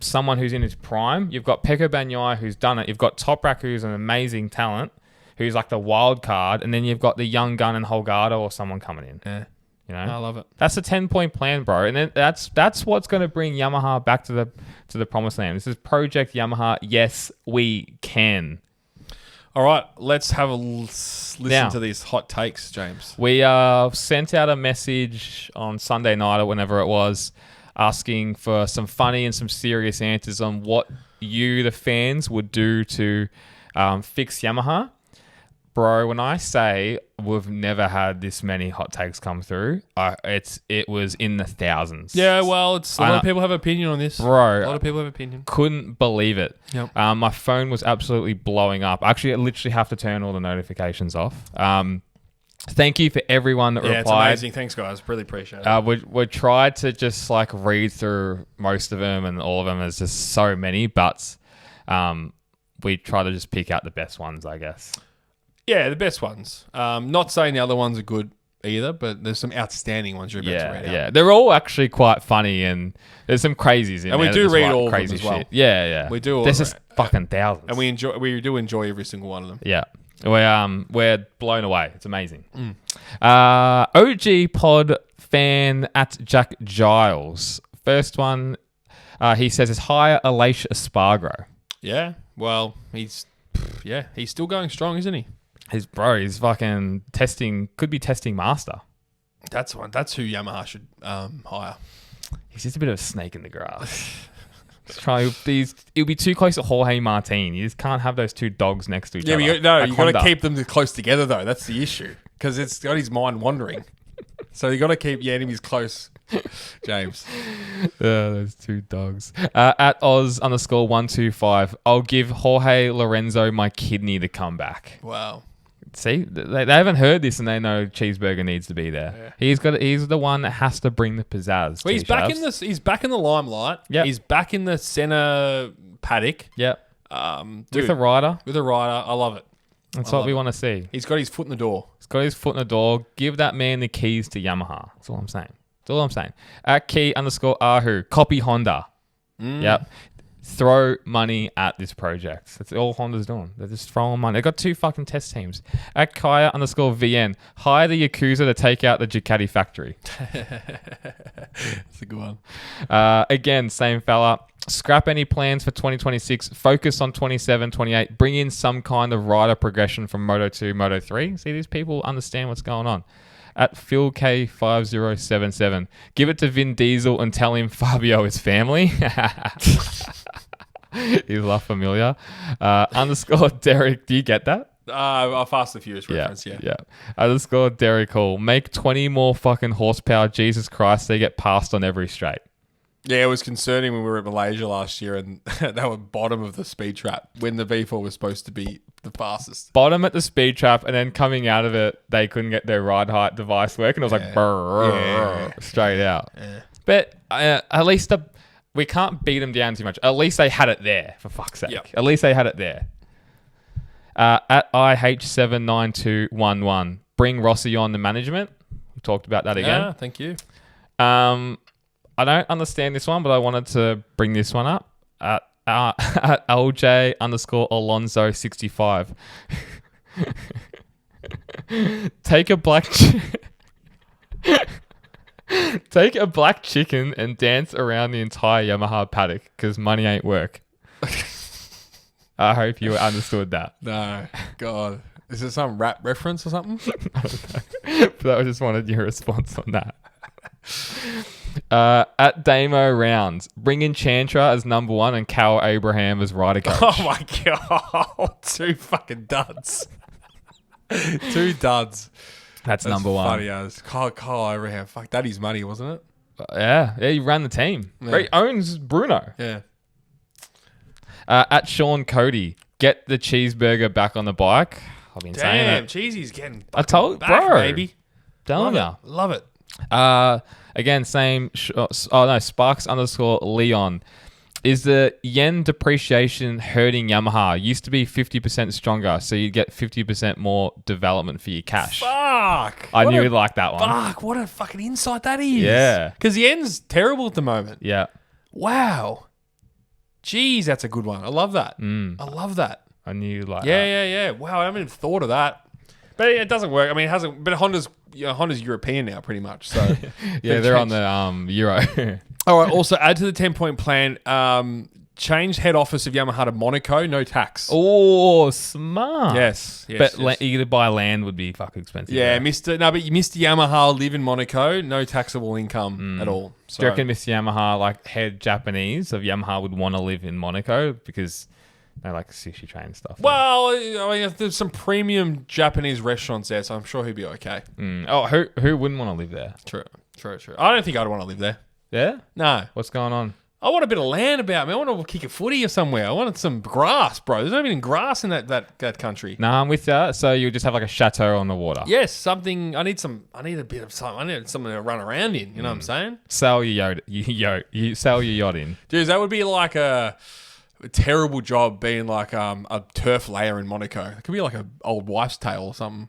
someone who's in his prime. You've got Pecco Bagnaia who's done it. You've got Toprak who's an amazing talent, who's like the wild card, and then you've got the young gun and Holgado or someone coming in.
Yeah.
You know,
I love it.
That's a 10-point plan, bro, and then that's what's going to bring Yamaha back to the promised land. This is Project Yamaha. Yes, we can.
All right, let's have a listen to these hot takes, James.
We sent out a message on Sunday night or whenever it was, asking for some funny and some serious answers on what you, the fans, would do to fix Yamaha. Bro, when I say we've never had this many hot takes come through, it was in the thousands.
Yeah, well, a lot of people have opinion on this.
Bro.
A lot of people have opinion.
Couldn't believe it.
Yep.
My phone was absolutely blowing up. Actually, I literally have to turn all the notifications off. Thank you for everyone that replied.
It's amazing. Thanks, guys. Really appreciate it.
We tried to just read through most of them, and all of them. There's just so many, but we try to just pick out the best ones, I guess.
Yeah, the best ones. Not saying the other ones are good either, but there's some outstanding ones you're about to read out.
Yeah, they're all actually quite funny, and there's some crazies in there.
And we do read all of them as well.
Yeah.
We do all
There's just fucking thousands.
And we do enjoy every single one of them.
Yeah. We're blown away. It's amazing. OG pod fan at Jack Giles. First one, he says, is hire Aleix Espargaro.
Yeah. Well, he's still going strong, isn't he?
He's fucking could be testing master.
That's who Yamaha should hire.
He's just a bit of a snake in the grass. It'll be too close to Jorge Martin. You just can't have those two dogs next to each other.
You've got to keep them close together, though. That's the issue. Because it's got his mind wandering. So you got to keep your enemies close, James.
Those two dogs. At Oz_125, I'll give Jorge Lorenzo my kidney to come back.
Wow.
See, they haven't heard this and they know Cheeseburger needs to be there. Yeah. He's the one that has to bring the pizzazz.
Well, he's back in the limelight.
Yep.
He's back in the center paddock.
Yep.
With
a rider.
I love it.
That's what we want to see.
He's got his foot in the door.
Give that man the keys to Yamaha. That's all I'm saying. At Key_Ahu, copy Honda. Yep. Throw money at this project. That's all Honda's doing. They're just throwing money. They've got 2 fucking test teams. At Kaya_VN, hire the Yakuza to take out the Ducati factory.
That's a good one.
Again, same fella. Scrap any plans for 2026. Focus on 27, 28. Bring in some kind of rider progression from Moto 2, Moto 3. See, these people understand what's going on. At PhilK5077, give it to Vin Diesel and tell him Fabio is family. He's La Familia. _Derek, do you get that?
A Fast and Furious reference, yeah.
_Derek Hall, make 20 more fucking horsepower. Jesus Christ, they get passed on every straight.
Yeah, it was concerning when we were at Malaysia last year and they were bottom of the speed trap when the V4 was supposed to be the fastest.
Bottom at the speed trap, and then coming out of it, they couldn't get their ride height device working. It was like straight out. Yeah. But at least we can't beat them down too much. At least they had it there, for fuck's sake. Yep. At least they had it there. At IH79211, bring Rossi on the management. We talked about that again.
Yeah, thank you.
I don't understand this one, but I wanted to bring this one up. At LJ_Alonso65. Take a black chicken and dance around the entire Yamaha paddock because money ain't work. I hope you understood that.
No, God. Is it some rap reference or something?
But I just wanted your response on that. At Damo Rounds, bring in Chantra as number 1 and Cal Abraham as rider coach.
Oh my god, 2 fucking duds. 2 duds.
That's number 1.
Funny as Kyle Abraham. Fuck, that is money, wasn't it?
Yeah, he ran the team.
Yeah.
He owns Bruno.
Yeah.
At Sean Cody, get the cheeseburger back on the bike. I've been saying
Damn,
it.
Cheesy's getting
I told
back,
bro,
baby.
Telling ya.
Love it.
Again, same. Sparks _ Leon. Is the yen depreciation hurting Yamaha? Used to be 50% stronger, so you get 50% more development for your cash.
Fuck.
I knew you'd like that one.
Fuck, what a fucking insight that is.
Yeah.
Because the end's terrible at the moment.
Yeah.
Wow. Jeez, that's a good one. I love that. I love that.
I knew you'd like that.
Yeah. Wow, I haven't even thought of that. But it doesn't work. I mean, it hasn't. But Honda's European now, pretty much. So
Yeah, they're on the Euro.
All right. Also, add to the 10-point plan. Change head office of Yamaha to Monaco. No tax.
Oh, smart.
Yes.
But you to buy land would be fucking expensive.
Yeah, Mr. Yamaha live in Monaco. No taxable income at all. So
Do you reckon Mr. Yamaha, like head Japanese of Yamaha, would want to live in Monaco because they like sushi train and stuff?
well, I mean, there's some premium Japanese restaurants there, so I'm sure he'd be okay.
Oh, who wouldn't want to live there?
True. I don't think I'd want to live there.
Yeah?
No.
What's going on?
I want a bit of land about me. I want to kick a footy or somewhere. I wanted some grass, bro. There's not even grass in that country.
Nah, I'm with you. So you just have like a chateau on the water.
Yes, something. I need a bit of something. I need something to run around in. You know what I'm saying?
Sell your yacht. You sell your yacht in.
Dude, that would be like a terrible job being like a turf layer in Monaco. It could be like an old wife's tale or something.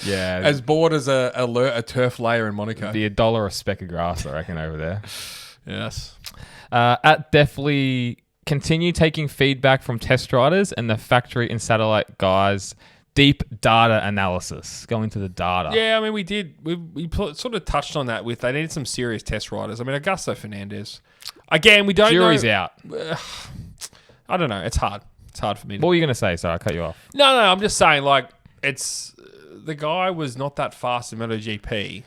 Yeah.
As bored as a turf layer in Monaco.
Be $1 a speck of grass, I reckon, over there.
Yes.
At Definitely continue taking feedback from test riders and the factory and satellite guys. Deep data analysis. Go into the data.
Yeah, I mean, we did. We sort of touched on that with they needed some serious test riders. I mean, Augusto Fernandez. Again, we don't
Jury's
know.
out.
I don't know. It's hard. It's hard for me.
What were you going to say? Sorry, I cut you off.
No. I'm just saying, like, it's the guy was not that fast in MotoGP.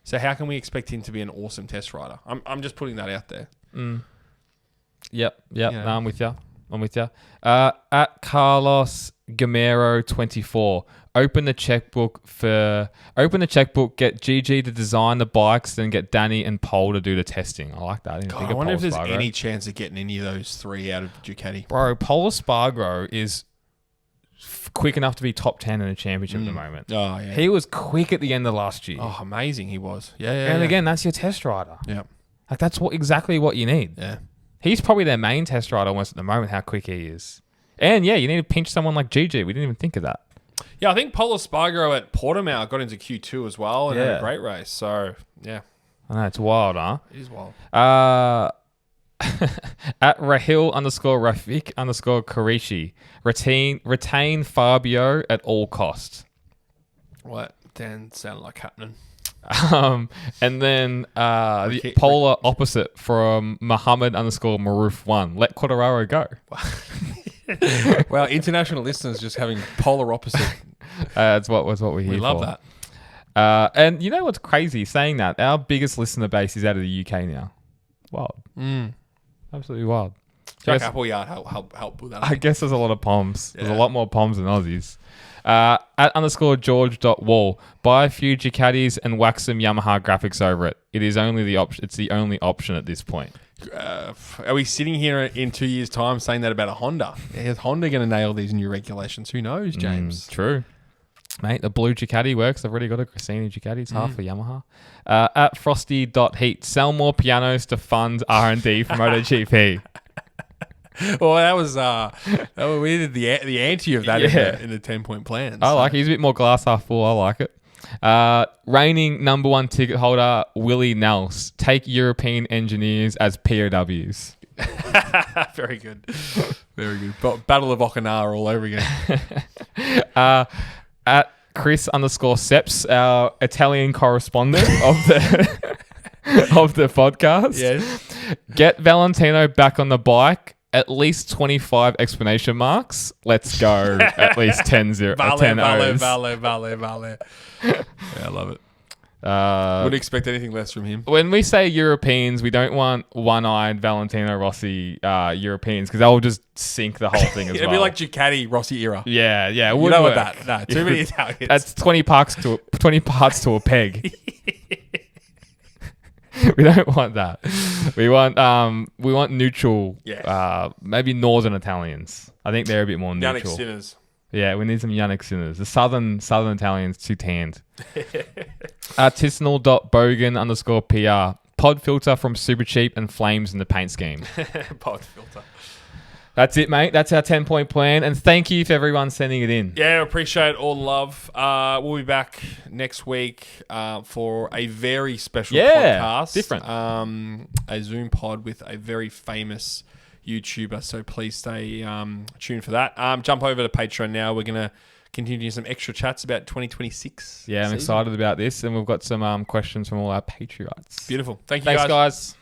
So how can we expect him to be an awesome test rider? I'm just putting that out there.
Yep.
Yeah.
No, I'm with you. At Carlos Gamero 24, open the checkbook, get GG to design the bikes, then get Danny and Pole to do the testing. I like that.
God, I wonder if there's any chance of getting any of those 3 out of Ducati.
Bro, Pole Espargaro is quick enough to be top 10 in the championship at the moment.
Oh, yeah.
He was quick at the end of last year.
Oh, amazing he was. Yeah.
And again, that's your test rider.
Yeah.
Like, that's exactly what you need.
Yeah.
He's probably their main test rider almost at the moment, how quick he is. And yeah, you need to pinch someone like GG. We didn't even think of that.
Yeah, I think Polo Spargo at Portimao got into Q2 as well and had
Yeah.
a great race. So, yeah.
I know, it's wild, huh?
It is wild.
At Rahil _Rafik _Karishi, retain Fabio at all costs.
What? Dan sounded like happening.
And then the polar opposite from Muhammad _Maruf 1. Let Quartararo go.
Well, international listeners just having polar opposite.
That's what we're here
We love
for.
that.
And you know what's crazy? Saying that, our biggest listener base is out of the UK now. Wild. Absolutely wild.
Jack Appleyard help with that.
I guess there's a lot of Poms. There's a lot more Poms than Aussies. At _George.wall, buy a few Ducatis and wax some Yamaha graphics over it. It is only the option. It's the only option at this point.
Are we sitting here in 2 years' time saying that about a Honda? Is Honda going to nail these new regulations? Who knows, James?
True. Mate, the blue Ducati works. They've already got a Grassini Ducati. It's half for Yamaha. At Frosty.heat, sell more pianos to fund R&D for MotoGP.
Well, that was we did the anti of that in the 10-point plan.
I like it. He's a bit more glass half full. I like it. Reigning #1 ticket holder Willie Nels, take European engineers as POWs.
Very good. Very good. Battle of Okinawa all over again.
At Chris _Seps, our Italian correspondent of the of the podcast.
Yes.
Get Valentino back on the bike at least 25 explanation marks. Let's go. At least 10 O's.
Vale. Yeah, I love it. Wouldn't expect anything less from him.
When we say Europeans, we don't want one-eyed Valentino Rossi Europeans because they'll just sink the whole thing as
It'd
well.
be like Ducati Rossi era.
Yeah. It
You
would
know
work.
what that? No, too many Italians.
That's 20 parts to a peg. We don't want that. We want neutral.
Yes.
Maybe Northern Italians. I think they're a bit more
Yannick
neutral.
Sinners.
Yeah, we need some Yannick Sinners. The Southern Italians too tanned. Artisanal.bogan_PR. Pod filter from Super Cheap and flames in the paint scheme.
Pod filter.
That's it, mate. That's our 10-point plan. And thank you for everyone sending it in.
Yeah, appreciate all the love. We'll be back next week for a very special podcast.
Different.
A Zoom pod with a very famous YouTuber. So please stay tuned for that. Jump over to Patreon now. We're going to continue some extra chats about 2026.
Yeah, I'm excited about this. And we've got some questions from all our Patriots.
Beautiful. Thank you,
Thanks, guys.